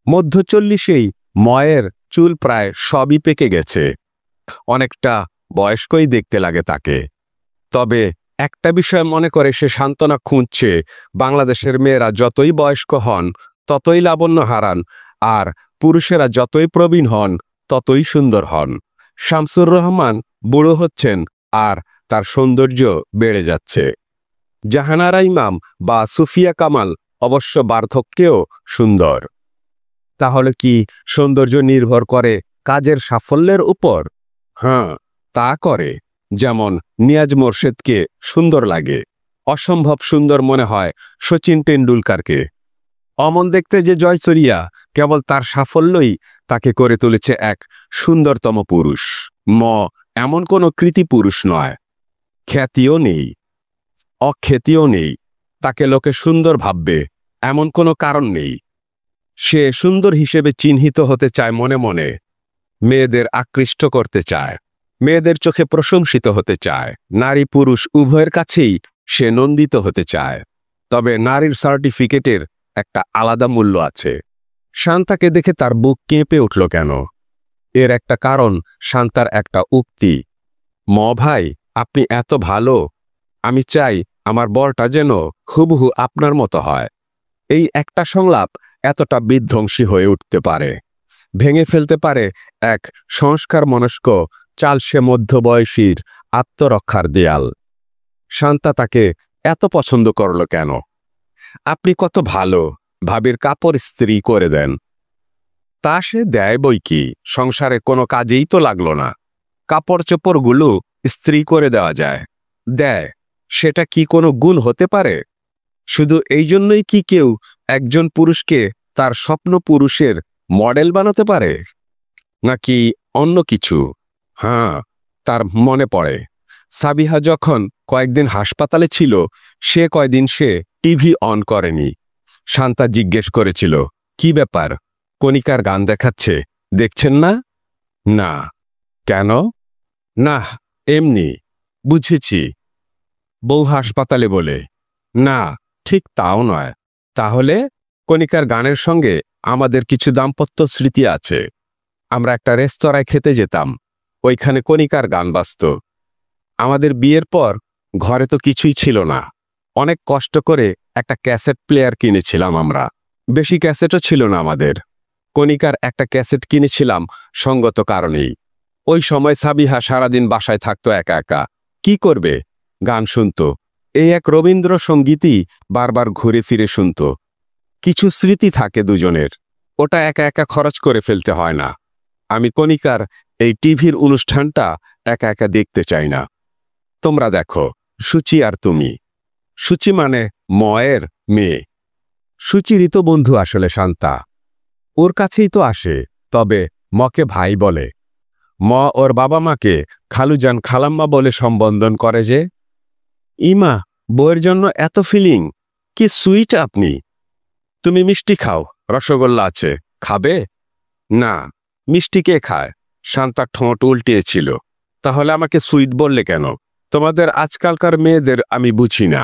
মধ্য 40-এই ময়ের চুল প্রায় সবই পেকে গেছে, অনেকটা বয়স্কই দেখতে লাগে তাকে। তবে একটা বিষয় মনে করে সে সান্ত্বনা খুঁজছে, বাংলাদেশের মেয়েরা যতই বয়স্ক হন ততই লাবণ্য হারান, আর পুরুষেরা যতই প্রবীণ হন ততই সুন্দর হন। শামসুর রহমান বুড়ো হচ্ছেন আর তার সৌন্দর্য বেড়ে যাচ্ছে। জাহানারা ইমাম বা সুফিয়া কামাল অবশ্য বার্ধক্যেও সুন্দর। তাহলে কি সৌন্দর্য নির্ভর করে কাজের সাফল্যের উপর? হ্যাঁ, তা করে। যেমন নিয়াজ মোরশেদকে সুন্দর লাগে, অসম্ভব সুন্দর মনে হয় শচীন টেন্ডুলকারকে। অমন দেখতে যে জয়সরিয়া, কেবল তার সাফল্যই তাকে করে তুলেছে এক সুন্দরতম পুরুষ। এমন কোনো কৃতি পুরুষ নয়, খ্যাতিও নেই, অখ্যাতিও নেই। তাকে লোকে সুন্দর ভাববে এমন কোনো কারণ নেই। সে সুন্দর হিসেবে চিহ্নিত হতে চায় মনে মনে, মেয়েদের আকৃষ্ট করতে চায়, মেয়েদের চোখে প্রশংসিত হতে চায়। নারী পুরুষ উভয়ের কাছেই সে নন্দিত হতে চায়। তবে নারীর সার্টিফিকেটের একটা আলাদা মূল্য আছে। শান্তাকে দেখে তার বুক কেঁপে উঠল কেন? এর একটা কারণ শান্তার একটা উক্তি, ভাই আপনি এত ভালো, আমি চাই আমার বরটা যেন হুবহু আপনার মতো হয়। এই একটা সংলাপ এতটা বিধ্বংসী হয়ে উঠতে পারে, ভেঙে ফেলতে পারে এক সংস্কার মনস্ক চালসে মধ্যবয়সীর আত্মরক্ষার দেয়াল। শান্তা তাকে এত পছন্দ করল কেন? আপনি কত ভালো, ভাবির কাপড় ইস্ত্রি করে দেন। তা সে দেয় বই কি, সংসারে কোনো কাজেই তো লাগলো না, কাপড় চোপড়গুলো ইস্ত্রি করে দেওয়া যায়। দেয়, সেটা কি কোনো গুণ হতে পারে? শুধু এই জন্যই কি কেউ একজন পুরুষকে তার স্বপ্ন পুরুষের মডেল বানাতে পারে, নাকি অন্য কিছু? হ্যাঁ, তার মনে পড়ে সাবিহা যখন কয়েকদিন হাসপাতালে ছিল, সে কয়দিন সে টিভি অন করেনি। শান্তা জিজ্ঞেস করেছিল, কি ব্যাপার, কণিকার গান দেখাচ্ছে, দেখছেন না? না। কেন? না, এমনি। বুঝেছি। বউ হাসপাতালে বলে। না, ঠিক তাও নয়। তাহলে কণিকার গানের সঙ্গে আমাদের কিছু দাম্পত্য স্মৃতি আছে। আমরা একটা রেস্তোরাঁয় খেতে যেতাম, ওইখানে কণিকার গান বাজতো। আমাদের বিয়ের পর ঘরে তো কিছুই ছিল না, অনেক কষ্ট করে একটা ক্যাসেট প্লেয়ার কিনেছিলাম আমরা। বেশি ক্যাসেটও ছিল না আমাদের। কণিকার একটা ক্যাসেট কিনেছিলাম সঙ্গত কারণেই। ওই সময় সাবিহা সারাদিন বাসায় থাকতো একা একা। কি করবে? গান শুনতো। এই এক রবীন্দ্রসঙ্গীতই বারবার ঘুরে ফিরে শুনতো। কিছু স্মৃতি থাকে দুজনের, ওটা একা একা খরচ করে ফেলতে হয় না। আমি কণিকার এই টিভির অনুষ্ঠানটা একা একা দেখতে চাই না। তোমরা দেখো, সুচি আর তুমি। সুচি মানে ময়ের মেয়ে। সুচিরই তো বন্ধু আসলে শান্তা। ওর কাছেই তো আসে, তবে মকে ভাই বলে। ম ওর বাবা মাকে খালুজান খালাম্মা বলে সম্বোধন করে যে। ইমা, বউয়ের জন্য এত ফিলিং! কি সুইট আপনি! তুমি মিষ্টি খাও, রসগোল্লা আছে, খাবে? না, মিষ্টি কে খায়? শান্তার ঠোঁট উল্টিয়েছিল। তাহলে আমাকে সুইট বললে কেন? তোমাদের আজকালকার মেয়েদের আমি বুঝি না।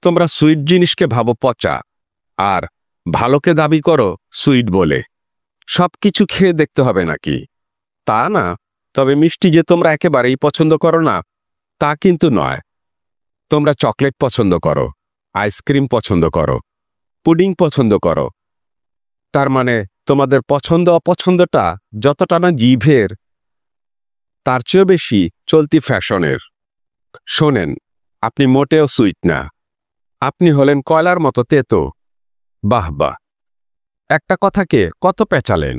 তোমরা সুইট জিনিসকে ভাবো পচা, আর ভালোকে দাবি করো সুইট বলে। সব কিছু খেয়ে দেখতে হবে নাকি? তা না, তবে মিষ্টি যে তোমরা একেবারেই পছন্দ করো না, তা কিন্তু নয়। তোমরা চকলেট পছন্দ করো, আইসক্রিম পছন্দ করো, পুডিং পছন্দ করো। তার মানে তোমাদের পছন্দ অপছন্দটা যতটা না জিভের, তার চেয়েও বেশি চলতি ফ্যাশনের। শোনেন, আপনি মোটেও সুইট না। আপনি হলেন কয়লার মতো তেতো। বাহ বাহ, একটা কথাকে কত পেঁচালেন!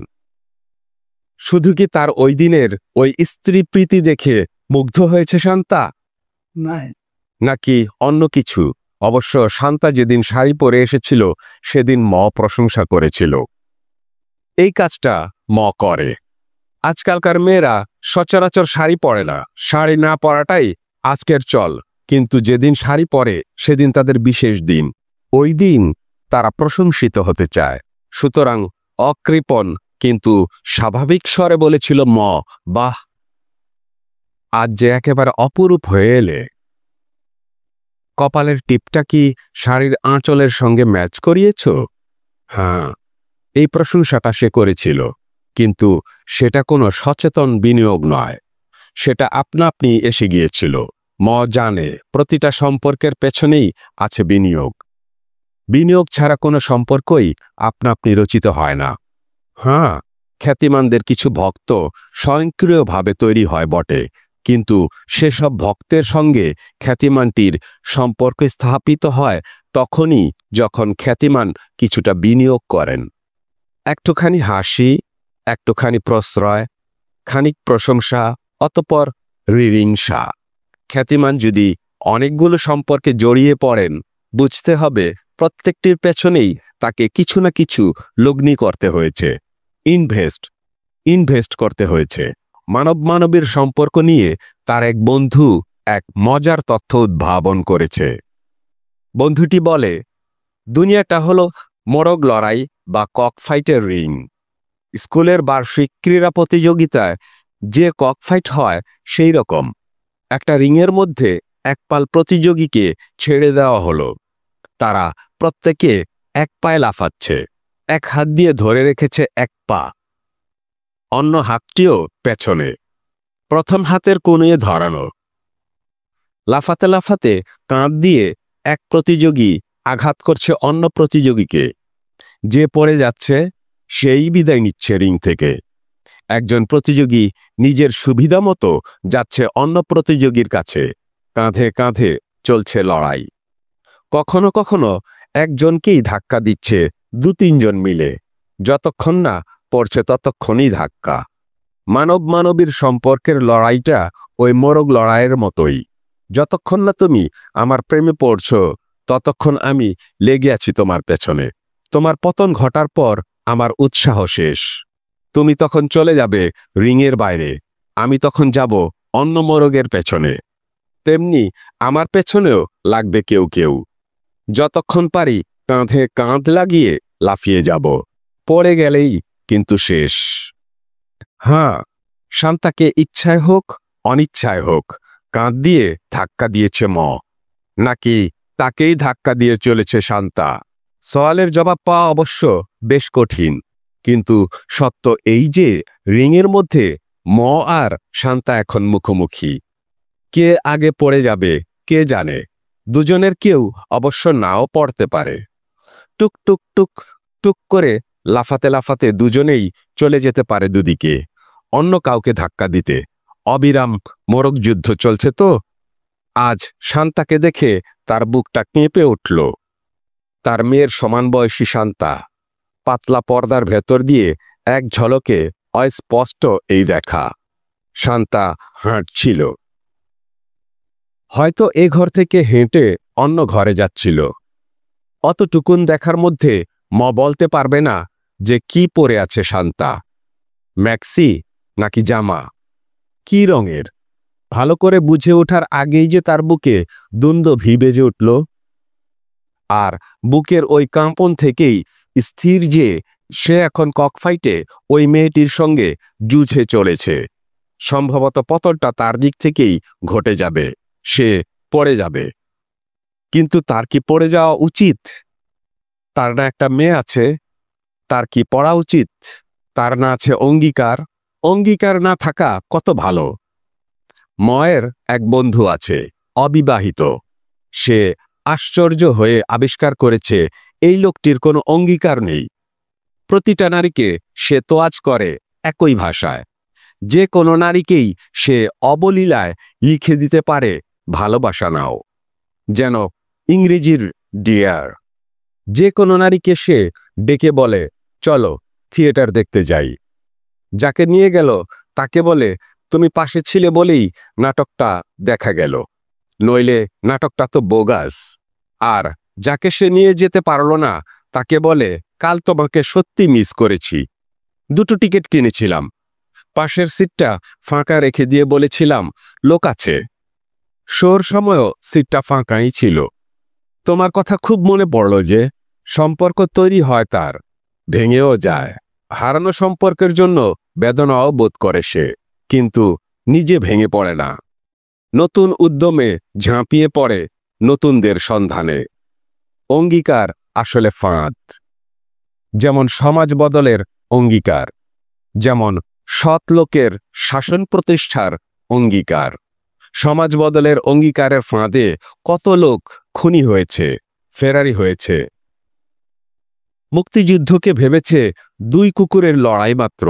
শুধু কি তার ওই দিনের ওই স্ত্রী প্রীতি দেখে মুগ্ধ হয়েছে শান্তা? নাকি অন্য কিছু? অবশ্য শান্তা যেদিন শাড়ি পরে এসেছিল সেদিন ম প্রশংসা করেছিল। এই কাজটা ম করে। আজকালকার মেয়েরা সচরাচর শাড়ি পরে না, শাড়ি না পরাটাই আজকের চল। কিন্তু যেদিন শাড়ি পরে সেদিন তাদের বিশেষ দিন। ওই দিন তারা প্রশংসিত হতে চায়। সুতরাং অকৃপণ কিন্তু স্বাভাবিক স্বরে বলেছিল ম, বাহ, আজ যে একেবারে অপরূপ হয়ে এলে। কপালের টিপটা কি শাড়ির আঁচলের সঙ্গে ম্যাচ করিয়েছ? হ্যাঁ, এই প্রশংসাটা সে করেছিল, কিন্তু সেটা কোনো সচেতন বিনিয়োগ নয়। সেটা আপনা আপনি এসে গিয়েছিল। ম জানে প্রতিটা সম্পর্কের পেছনেই আছে বিনিয়োগ। বিনিয়োগ ছাড়া কোনো সম্পর্কই আপনা আপনি রচিত হয় না। হ্যাঁ, খ্যাতিমানদের কিছু ভক্ত স্বয়ংক্রিয়ভাবে তৈরি হয় বটে, কিন্তু সেসব ভক্তের সঙ্গে খ্যাতিমানটির সম্পর্ক স্থাপিত হয় তখনই যখন খ্যাতিমান কিছুটা বিনিয়োগ করেন। একটুখানি হাসি, একটুখানি প্রশ্রয়, খানিক প্রশংসা, অতঃপর রিরিংসা। খ্যাতিমান যদি অনেকগুলো সম্পর্কে জড়িয়ে পড়েন, বুঝতে হবে প্রত্যেকটির পেছনেই তাকে কিছু না কিছু লগ্নি করতে হয়েছে, ইনভেস্ট করতে হয়েছে। মানব মানবীর সম্পর্ক নিয়ে তার এক বন্ধু এক মজার তথ্য উদ্ভাবন করেছে। বন্ধুটি বলে, দুনিয়াটা হলো মোরগ লড়াই বা ককফাইটের রিং। স্কুলের বার্ষিক ক্রীড়া প্রতিযোগিতায় যে ককফাইট হয় সেই রকম। একটা রিংয়ের মধ্যে এক পাল প্রতিযোগীকে ছেড়ে দেওয়া হলো। তারা প্রত্যেকে এক পায়ে লাফাচ্ছে। এক হাত দিয়ে ধরে রেখেছে এক পা, অন্য হাতটিও পেছনে, প্রথম হাতের কোণে ধরানো। লাফাতে লাফাতে কাঁধ দিয়ে এক প্রতিযোগী আঘাত করছে অন্য প্রতিযোগীকে। যে পড়ে যাচ্ছে সেই বিদায় নিচ্ছে রিং থেকে। একজন প্রতিযোগী নিজের সুবিধা মতো যাচ্ছে অন্য প্রতিযোগীর কাছে। কাঁধে কাঁধে চলছে লড়াই। কখনো কখনো একজনকেই ধাক্কা দিচ্ছে দু তিনজন মিলে। যতক্ষণ না পড়ছে ততক্ষণই ধাক্কা। মানব মানবীর সম্পর্কের লড়াইটা ওই মোরগ লড়াইয়ের মতোই। যতক্ষণ না তুমি আমার প্রেমে পড়ছ, ততক্ষণ আমি লেগে আছি তোমার পেছনে। তোমার পতন ঘটার পর আমার উৎসাহ শেষ। তুমি তখন চলে যাবে রিংয়ের বাইরে, আমি তখন যাব অন্য মোরগের পেছনে। তেমনি আমার পেছনেও লাগবে কেউ কেউ। যতক্ষণ পারি কাঁধে কাঁধ লাগিয়ে লাফিয়ে যাব। পড়ে গেলেই কিন্তু শেষ। হ্যাঁ, শান্তাকে ইচ্ছায় হোক অনিচ্ছায় হোক কাঁধ দিয়ে ধাক্কা দিয়েছে নাকি তাকেই ধাক্কা দিয়ে চলেছে শান্তা? সওয়ালের জবাব পাওয়া অবশ্য বেশ কঠিন, কিন্তু সত্য এই যে রিংয়ের মধ্যে আর শান্তা এখন মুখোমুখি। কে আগে পড়ে যাবে কে জানে, দুজনের কেউ অবশ্য নাও পড়তে পারে। টুক টুক টুক টুক করে লাফাতে লাফাতে দুজনেই চলে যেতে পারে দুদিকে, অন্য কাউকে ধাক্কা দিতে। অবিরাম মোরগ যুদ্ধ চলছে তো। আজ শান্তাকে দেখে তার বুকটা কেঁপে উঠল। তার মেয়ের সমান বয়সী শান্তা, পাতলা পর্দার ভেতর দিয়ে এক ঝলকে অস্পষ্ট এই দেখা। শান্তা হাঁটছিল, হয়তো এ ঘর থেকে হেঁটে অন্য ঘরে যাচ্ছিল। অতটুকুন দেখার মধ্যে বলতে পারবে না যে কি পরে আছে শান্তা, ম্যাক্সি নাকি জামা, কি রঙের। ভালো করে বুঝে ওঠার আগেই যে তার বুকে দ্বন্দ্ব বেজে উঠল। আর বুকের ওই কাঁপন থেকেই স্থির যে সে এখন ককফাইটে ওই মেয়েটির সঙ্গে যুঝে চলেছে। সম্ভবত পতনটা তার দিক থেকেই ঘটে যাবে, সে পড়ে যাবে। কিন্তু তার কি পড়ে যাওয়া উচিত? তার না একটা মেয়ে আছে, তার কি পড়া উচিত? তার না আছে অঙ্গীকার? অঙ্গীকার না থাকা কত ভালো। ময়ের এক বন্ধু আছে, অবিবাহিত। সে আশ্চর্য হয়ে আবিষ্কার করেছে এই লোকটির কোনো অঙ্গীকার নেই। প্রতিটা নারীকে সে তোয়াজ করে একই ভাষায়। যে কোনো নারীকেই সে অবলীলায় লিখে দিতে পারে ভালোবাসা নাও, যেন ইংরেজির ডিয়ার। যে কোনো নারীকে সে ডেকে বলে, চলো থিয়েটার দেখতে যাই। যাকে নিয়ে গেল তাকে বলে, তুমি পাশে ছিলে বলেই নাটকটা দেখা গেল, নইলে নাটকটা তো বোগাস। আর যাকে সে নিয়ে যেতে পারল না তাকে বলে, কাল তোমাকে সত্যি মিস করেছি, দুটো টিকিট কিনেছিলাম, পাশের সিটটা ফাঁকা রেখে দিয়ে বলেছিলাম লোক আছে। শোর সময়ও সিটটা ফাঁকাই ছিল। তোমার কথা খুব মনে পড়ল যে। সম্পর্ক তৈরি হয় তার, ভেঙেও যায়। হারানো সম্পর্কের জন্য বেদনাও বোধ করে সে, কিন্তু নিজে ভেঙে পড়ে না। নতুন উদ্যমে ঝাঁপিয়ে পড়ে নতুনদের সন্ধানে। অঙ্গীকার আসলে ফাঁদ। যেমন সমাজ বদলের অঙ্গীকার, যেমন সৎ লোকের শাসন প্রতিষ্ঠার অঙ্গীকার। সমাজ বদলের অঙ্গীকারের ফাঁদে কত লোক খুনি হয়েছে, ফেরারি হয়েছে। মুক্তিযুদ্ধকে ভেবেছে দুই কুকুরের লড়াই মাত্র।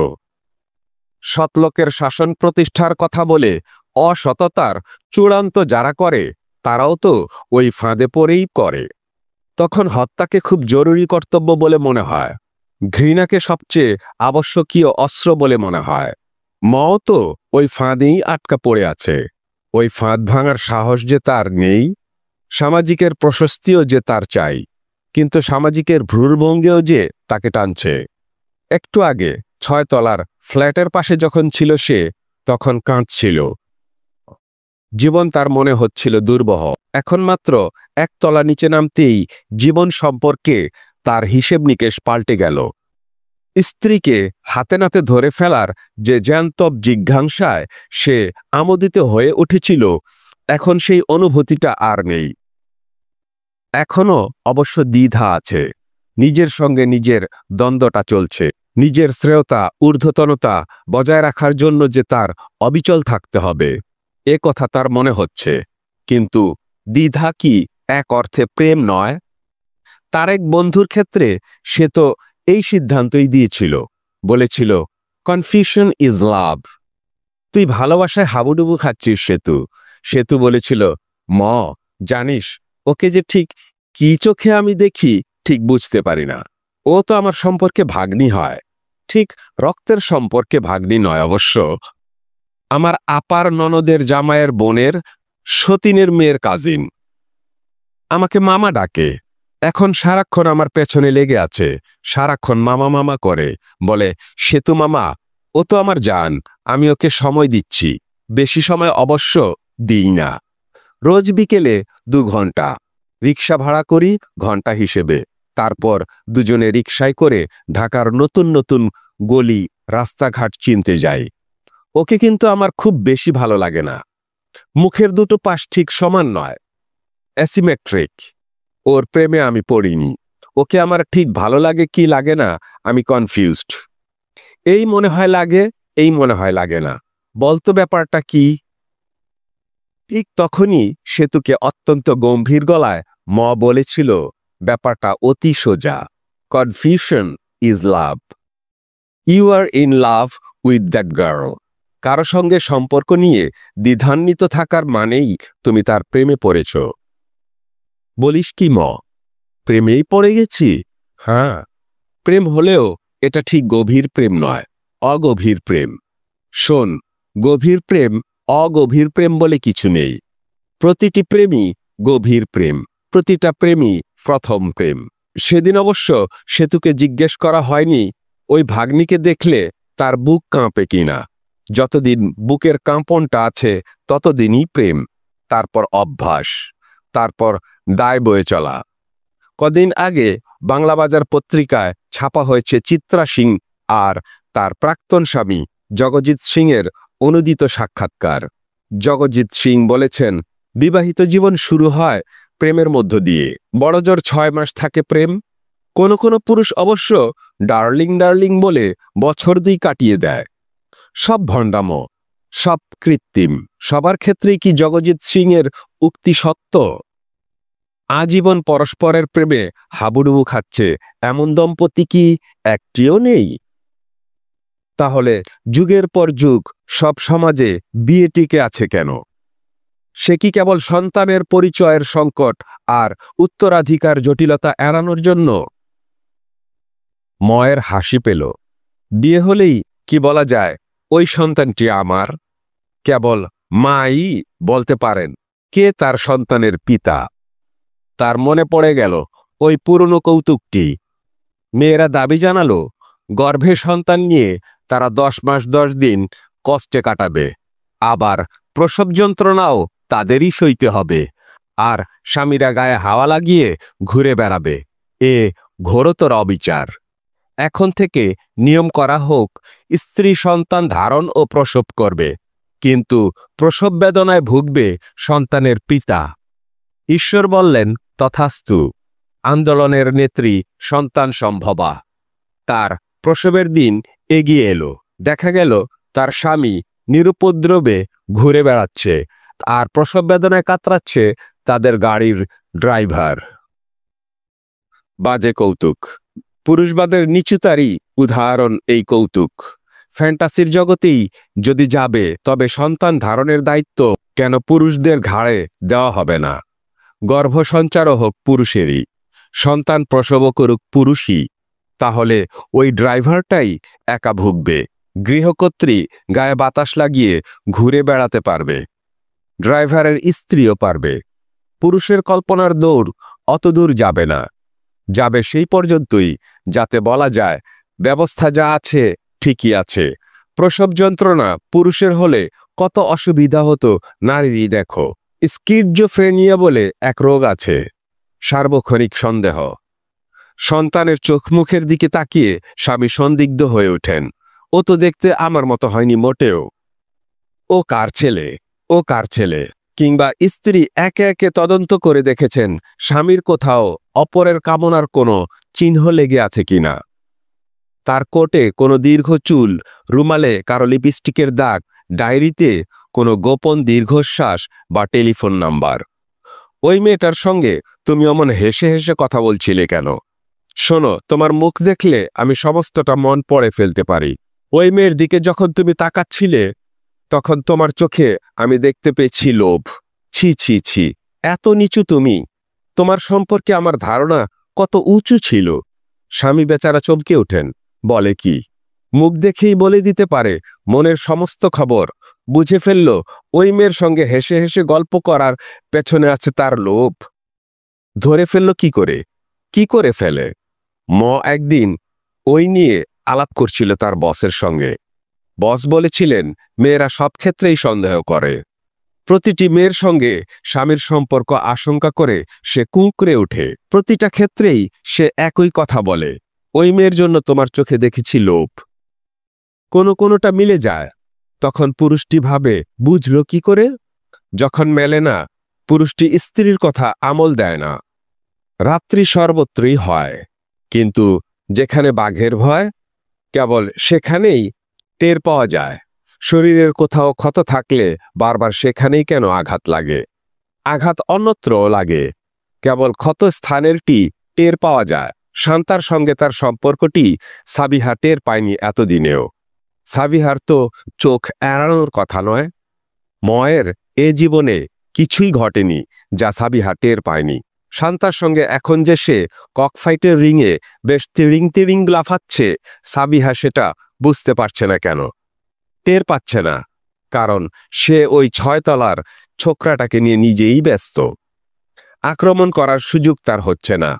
সৎলোকের শাসন প্রতিষ্ঠার কথা বলে অসততার চূড়ান্ত যারা করে তারাও তো ওই ফাঁদে পড়েই করে। তখন হত্যাকে খুব জরুরি কর্তব্য বলে মনে হয়, ঘৃণাকে সবচেয়ে আবশ্যকীয় অস্ত্র বলে মনে হয়। তো ওই ফাঁদেই আটকা পড়ে আছে। ওই ফাঁদ ভাঙার সাহস যে তার নেই। সামাজিকের প্রশস্তিও যে তার চাই, কিন্তু সামাজিকের ভ্রূরভঙ্গিও যে তাকে টানছে। একটু আগে 6 তলার ফ্ল্যাটের পাশে যখন ছিল সে, তখন কাঁদছিল। জীবন তার মনে হচ্ছিল দুর্বহ। এখন মাত্র 1 তলা নিচে নামতেই জীবন সম্পর্কে তার হিসেব নিকেশ পাল্টে গেল। স্ত্রীকে হাতে নাতে ধরে ফেলার যে জ্যান্তব জিজ্ঞাসায় সে আমোদিত হয়ে উঠেছিল, এখন সেই অনুভূতিটা আর নেই। এখনো অবশ্য দ্বিধা আছে। নিজের সঙ্গে নিজের দ্বন্দ্বটা চলছে। নিজের শ্রেয়তা ঊর্ধ্বতনতা বজায় রাখার জন্য যে তার অবিচল থাকতে হবে, এ কথা তার মনে হচ্ছে। কিন্তু দ্বিধা কি এক অর্থে প্রেম নয়? তার এক বন্ধুর ক্ষেত্রে সে তো এই সিদ্ধান্তই দিয়েছিল, বলেছিল কনফিউশন ইজ লাভ। তুই ভালোবাসায় হাবুডুবু খাচ্ছিস সেতু। সেতু বলেছিল, জানিস ওকে যে ঠিক কি চোখে আমি দেখি ঠিক বুঝতে পারি না। ও তো আমার সম্পর্কে ভাগ্নি হয়, ঠিক রক্তের সম্পর্কে ভাগ্নি নয় অবশ্য। আমার আপার ননদের জামাইয়ের বোনের সতীনের মেয়ের কাজিন। আমাকে মামা ডাকে। এখন সারাক্ষণ আমার পেছনে লেগে আছে, সারাক্ষণ মামা মামা করে, বলে সেতু মামা ও তো আমার জান, আমি ওকে সময় দিচ্ছি। বেশি সময় অবশ্য দিই না। রোজ বিকেলে 2 ঘন্টা রিক্সা ভাড়া করি ঘন্টা হিসেবে। তারপর দুজনে রিক্সায় করে ঢাকার নতুন নতুন গলি রাস্তাঘাট চিনতে যাই। ওকে কিন্তু আমার খুব বেশি ভালো লাগে না। মুখের দুটো পাশ ঠিক সমান নয়, অ্যাসিমেট্রিক। ওর প্রেমে আমি পড়িনি। ওকে আমার ঠিক ভালো লাগে কি লাগে না আমি কনফিউজড। এই মনে হয় লাগে, এই মনে হয় লাগে না। বলতো ব্যাপারটা কি? ঠিক তখনই সেতুকে অত্যন্ত গম্ভীর গলায় বলেছিল, ব্যাপারটা অতি সোজা। Confusion is love. You are in love with that girl. কারো সঙ্গে সম্পর্ক নিয়ে দ্বিধান্বিত থাকার মানেই তুমি তার প্রেমে পড়েছ। বলিস কি প্রেমেই পড়ে গেছি? হ্যাঁ, প্রেম হলেও এটা ঠিক গভীর প্রেম নয়, অগভীর প্রেম। শোন, গভীর প্রেম অগভীর প্রেম বলে কিছু নেই। প্রতিটি প্রেমই গভীর প্রেম, প্রতিটা প্রেমই প্রথম প্রেম। সেদিন অবশ্য সেতুকে জিজ্ঞেস করা হয়নি ওই ভাগ্নিকে দেখলে তার বুক কাঁপে কিনা। যতদিন বুকের কাঁপনটা আছে ততদিনই প্রেম, তারপর অভ্যাস, তারপর দায় বয়ে চলা। কদিন আগে বাংলাবাজার পত্রিকায় ছাপা হয়েছে চিত্রা সিং আর তার প্রাক্তন স্বামী জগজিৎ সিংয়ের অনুদিত সাক্ষাৎকার। জগজিৎ সিং বলেছেন, বিবাহিত জীবন শুরু হয় প্রেমের মধ্য দিয়ে। বড়জোর 6 মাস থাকে প্রেম। কোনো কোনো পুরুষ অবশ্য ডার্লিং ডার্লিং বলে বছর 2 কাটিয়ে দেয়। সব ভণ্ডামো, সব কৃত্রিম। সবার ক্ষেত্রেই কি জগজিৎ সিংয়ের উক্তি সত্য? আজীবন পরস্পরের প্রেমে হাবুডুবু খাচ্ছে এমন দম্পতি কি একটিও নেই? তাহলে যুগের পর যুগ সব সমাজে বিয়ে টিকে আছে কেন? সে কি কেবল সন্তানের পরিচয়ের সংকট আর উত্তরাধিকার জটিলতা এড়ানোর জন্য? ময়ের হাসি পেল। বিয়ে হলেই কি বলা যায় ওই সন্তানটি আমার? কেবল মাই বলতে পারেন কে তার সন্তানের পিতা। তার মনে পড়ে গেল ওই পুরনো কৌতুকটি। মেয়েরা দাবি জানালো গর্ভে সন্তান নিয়ে তারা 10 মাস 10 দিন কষ্টে কাটাবে, আবার প্রসব যন্ত্রণাও তাদেরই সইতে হবে, আর স্বামীরা গায়ে হাওয়া লাগিয়ে ঘুরে বেড়াবে। এ ঘোরতর অবিচার। এখন থেকে নিয়ম করা হোক, স্ত্রী সন্তান ধারণ ও প্রসব করবে, কিন্তু প্রসব বেদনায় ভুগবে সন্তানের পিতা। ঈশ্বর বললেন, তথাস্তু। আন্দোলনের নেত্রী সন্তান সম্ভবা তার প্রসবের দিন এগিয়ে এলো। দেখা গেল তার স্বামী নিরুপদ্রবে ঘুরে বেড়াচ্ছে, আর প্রসব বেদনায় কাতরাচ্ছে তাদের গাড়ির ড্রাইভার। বাজে কৌতুক। পুরুষবাদের নিচুতারই উদাহরণ এই কৌতুক। ফ্যান্টাসির জগতেই যদি যাবে তবে সন্তান ধারণের দায়িত্ব কেন পুরুষদের ঘাড়ে দেওয়া হবে না? গর্ভসঞ্চারও হোক পুরুষেরই, সন্তান প্রসবও করুক পুরুষই। তাহলে ওই ড্রাইভারটাই একা ভুগবে। গৃহকর্ত্রী গায়ে বাতাস লাগিয়ে ঘুরে বেড়াতে পারবে, ড্রাইভারের স্ত্রীও পারবে। পুরুষের কল্পনার দৌড় অত দূর যাবে না, যাবে সেই পর্যন্তই যাতে বলা যায় ব্যবস্থা যা আছে ঠিকই আছে। প্রসব যন্ত্রণা পুরুষের হলে কত অসুবিধা হতো নারীরই দেখো। স্কিজোফ্রেনিয়া বলে এক রোগ আছে, সার্বক্ষণিক সন্দেহ। সন্তানের চোখ মুখের দিকে তাকিয়ে স্বামী সন্দিগ্ধ হয়ে ওঠেন, ও তো দেখতে আমার মতো হয়নি মোটেও। ও কার ছেলে, ও কার ছেলে? কিংবা স্ত্রী একে একে তদন্ত করে দেখেছেন স্বামীর কোথাও অপরের কামনার কোনো চিহ্ন লেগে আছে কিনা। তার কোটে কোনো দীর্ঘ চুল, রুমালে কারো লিপস্টিকের দাগ, ডায়েরিতে কোনো গোপন দীর্ঘশ্বাস বা টেলিফোন নাম্বার। ওই মেয়েটার সঙ্গে তুমি অমন হেসে হেসে কথা বলছিলে কেন? শোনো, তোমার মুখ দেখলে আমি সমস্তটা মন পড়ে ফেলতে পারি। ওই মেয়ের দিকে যখন তুমি তাকাচ্ছিলে তখন তোমার চোখে আমি দেখতে পেয়েছি লোভ। ছি ছি ছি, এত নিচু তুমি! তোমার সম্পর্কে আমার ধারণা কত উঁচু ছিল। স্বামী বেচারা চমকে ওঠেন, বলে কি? মুখ দেখেই বলে দিতে পারে মনের সমস্ত খবর। বুঝে ফেলল ওই মেয়ের সঙ্গে হেসে হেসে গল্প করার পেছনে আছে তার লোভ। ধরে ফেলল কি করে? কি করে ফেলে? একদিন ওই নিয়ে আলাপ করছিল তার বসের সঙ্গে। বস বলেছিলেন মেয়েরা সব ক্ষেত্রেই সন্দেহ করে। প্রতিটি মেয়ের সঙ্গে স্বামীর সম্পর্ক আশঙ্কা করে সে কুঁকড়ে ওঠে। প্রতিটা ক্ষেত্রেই সে একই কথা বলে, ওই মেয়ের জন্য তোমার চোখে দেখেছি লোভ। কোনোটা মিলে যায়, তখন পুরুষটি ভাবে, বুঝল কি করে? যখন মেলে না, পুরুষটি স্ত্রীর কথা আমল দেয় না। রাত্রি সর্বত্রই হয়, কিন্তু যেখানে বাঘের ভয় কেবল সেখানেই টের পাওয়া যায়। শরীরের কোথাও ক্ষত থাকলে বারবার সেখানেই কেন আঘাত লাগে? আঘাত অন্যত্রও লাগে, কেবল ক্ষত স্থানেরটি টের পাওয়া যায়। শান্তার সঙ্গে তার সম্পর্কটি সাবিহা টের পায়নি এতদিনেও। সাবিহার তো চোখ এড়ানোর কথা নয়। ময়ের এ জীবনে কিছুই ঘটেনি যা সাবিহা টের পায়নি। শান্তার সঙ্গে এখন যে সে ককফাইটের রিংয়ে বেশ তিড়িং তিড়িং লাফাচ্ছে, সাবিহা সেটা বুঝতে পারছে না কেন, টের পাচ্ছে না, কারণ সে ওই 6 তলার ছোকরাটাকে নিয়ে নিজেই ব্যস্ত। আক্রমণ করার সুযোগ তার হচ্ছে না,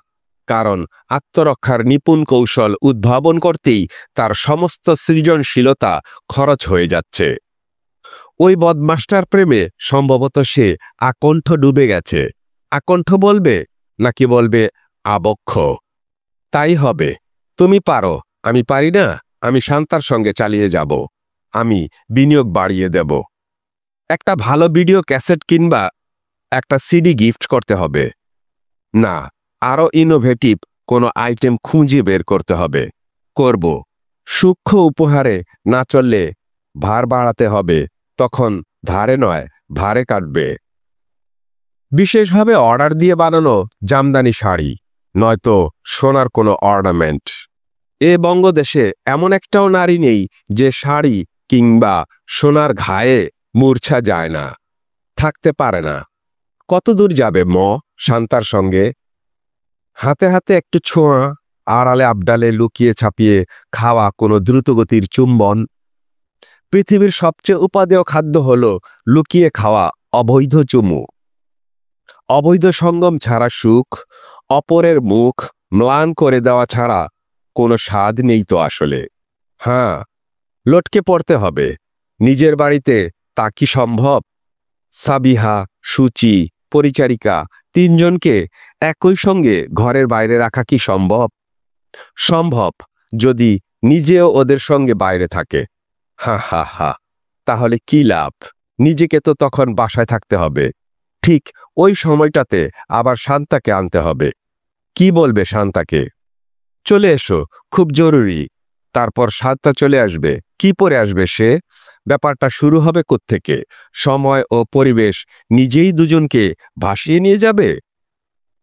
কারণ আত্মরক্ষার নিপুণ কৌশল উদ্ভাবন করতেই তার সমস্ত সৃজনশীলতা খরচ হয়ে যাচ্ছে। ওই বদমাস্টার প্রেমে সম্ভবত সে আকণ্ঠ ডুবে গেছে। আকণ্ঠ বলবে নাকি বলবে আবক্ষ? তাই হবে। তুমি পারো, আমি পারি না। আমি শান্তার সঙ্গে চালিয়ে যাব। আমি বিনিয়োগ বাড়িয়ে দেব। একটা ভালো ভিডিও ক্যাসেট কিংবা একটা সিডি গিফট করতে হবে। না, আরও ইনোভেটিভ কোনো আইটেম খুঁজে বের করতে হবে। করব। সূক্ষ্ম উপহারে না চললে ভার বাড়াতে হবে, তখন ধারে নয় ভারে কাটবে। বিশেষভাবে অর্ডার দিয়ে বানানো জামদানি শাড়ি, নয়তো সোনার কোনো অর্নামেন্ট। এ বঙ্গদেশে এমন একটাও নারী নেই যে শাড়ি কিংবা সোনার ঘায়ে মূর্ছা যায় না, থাকতে পারে না। কতদূর যাবে শান্তার সঙ্গে? হাতে হাতে একটু ছোঁয়া, আড়ালে আবডালে লুকিয়ে ছাপিয়ে খাওয়া কোনো দ্রুতগতির চুম্বন। পৃথিবীর সবচেয়ে উপাদেয় খাদ্য হল লুকিয়ে খাওয়া অবৈধ চুমু। অবৈধ সঙ্গম ছাড়া সুখ, অপরের মুখ ম্লান করে দেওয়া ছাড়া কোনো স্বাদ নেই তো আসলে। হ্যাঁ, লটকে পড়তে হবে। নিজের বাড়িতে তা কি সম্ভব? সাবিহা, সুচি, পরিচারিকা 3 জনকে একই সঙ্গে ঘরের বাইরে রাখা কি সম্ভব? সম্ভব, যদি নিজেও ওদের সঙ্গে বাইরে থাকে। হা হা হা, তাহলে কি লাভ? নিজেকে তো তখন বাসায় থাকতে হবে। ঠিক ওই সময়টাতে আবার শান্তাকে আনতে হবে। কি বলবে শান্তাকে? চলে এসো, খুব জরুরি। তারপর শান্তা চলে আসবে। কি পরে আসবে সে? ব্যাপারটা শুরু হবে কোত্থেকে? সময় ও পরিবেশ নিজেই দুজনকে ভাসিয়ে নিয়ে যাবে।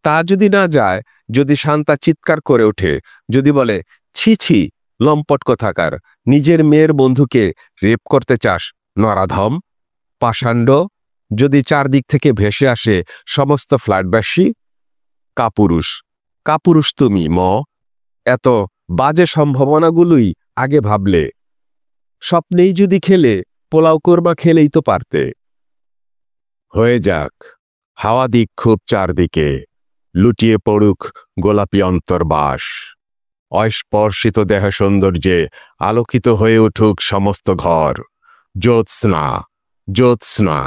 তা যদি না যায়, যদি শান্তা চিৎকার করে ওঠে, যদি বলে, ছি ছি, লম্পট কোথাকার, নিজের মেয়ের বন্ধুকে রেপ করতে চাস নরাধম, পাষাণ্ড, যদি চারদিক থেকে ভেসে আসে সমস্ত ফ্ল্যাটবাসী, কাপুরুষ, কাপুরুষ তুমি এত বাজে সম্ভাবনাগুলোই আগে ভাবলে। স্বপ্নেই যদি খেলে, পোলাও কোরমা খেলেই তো পারতে। হয়ে যাক, হাওয়া দিক খুব চারদিকে, লুটিয়ে পড়ুক গোলাপি অন্তর্বাস, অস্পর্শিত দেহ সৌন্দর্যে আলোকিত হয়ে উঠুক সমস্ত ঘর। জ্যোৎস্না, জ্যোৎস্না,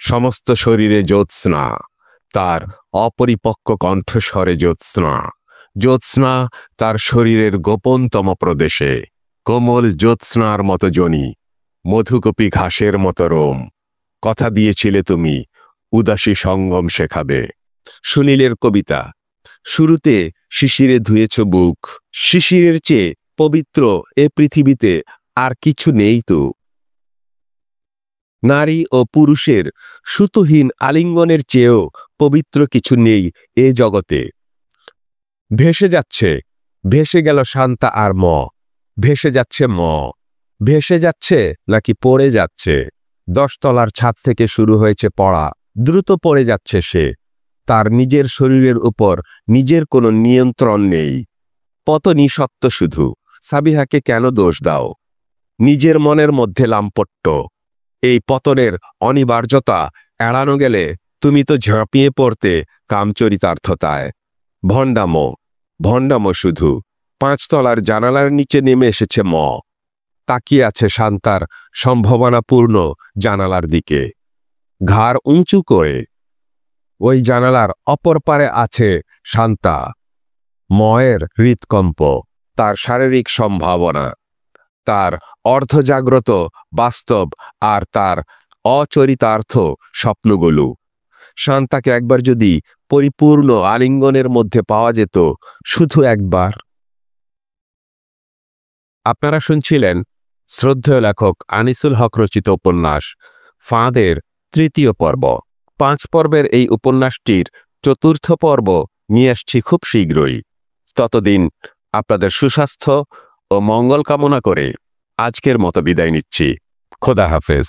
সমস্ত শরীরে জ্যোৎস্না, তার অপরিপক্ক কণ্ঠস্বরে জ্যোৎস্না। জ্যোৎস্না তার শরীরের গোপনতম প্রদেশে, কোমল জ্যোৎস্নার মতো জনি, মধুকপি ঘাসের মতো রোম। কথা দিয়েছিলে তুমি উদাসী সঙ্গম শেখাবে। সুনীলের কবিতা। শুরুতে শিশিরে ধুয়েছ বুক, শিশিরের চেয়ে পবিত্র এ পৃথিবীতে আর কিছু নেই তো। নারী ও পুরুষের সুতোহীন আলিঙ্গনের চেয়েও পবিত্র কিছু নেই এ জগতে। ভেসে যাচ্ছে, ভেসে গেল শান্তা আর ভেসে যাচ্ছে ভেসে যাচ্ছে নাকি পড়ে যাচ্ছে? 10 তলার ছাদ থেকে শুরু হয়েছে পড়া, দ্রুত পড়ে যাচ্ছে সে। তার নিজের শরীরের উপর নিজের কোনো নিয়ন্ত্রণ নেই। পতনই সত্য শুধু। সাবিহাকে কেন দোষ দাও? নিজের মনের মধ্যে লাম্পট্য। এই পতনের অনিবার্যতা এড়ানো গেলে তুমি তো ঝাঁপিয়ে পড়তে কামচরিতার্থতায়। ভণ্ডামো, ভণ্ডামো শুধু। 5 তলার জানালার নিচে নেমে এসেছে তাকিয়ে আছে শান্তার সম্ভাবনাপূর্ণ জানালার দিকে, ঘাড় উঁচু করে। ওই জানালার অপর পারে আছে শান্তা, ময়ের হৃৎকম্প, তার শারীরিক সম্ভাবনা। তার অর্ধজাগ্রত বাস্তব আর তার অচরিতার্থ স্বপ্নগুলো। শান্তাকে একবার যদি পরিপূর্ণ আলিঙ্গনের মধ্যে পাওয়া যেত, শুধু একবার। আপনারা শুনছিলেন শ্রদ্ধেয় লেখক আনিসুল হক রচিত উপন্যাস ফাঁদের ৩য় পর্ব। ৫ পর্বের এই উপন্যাসটির ৪র্থ পর্ব নিয়ে আসছি খুব শীঘ্রই। ততদিন আপনাদের সুস্বাস্থ্য ও মঙ্গল কামনা করে আজকের মতো বিদায় নিচ্ছি। খোদা হাফেজ।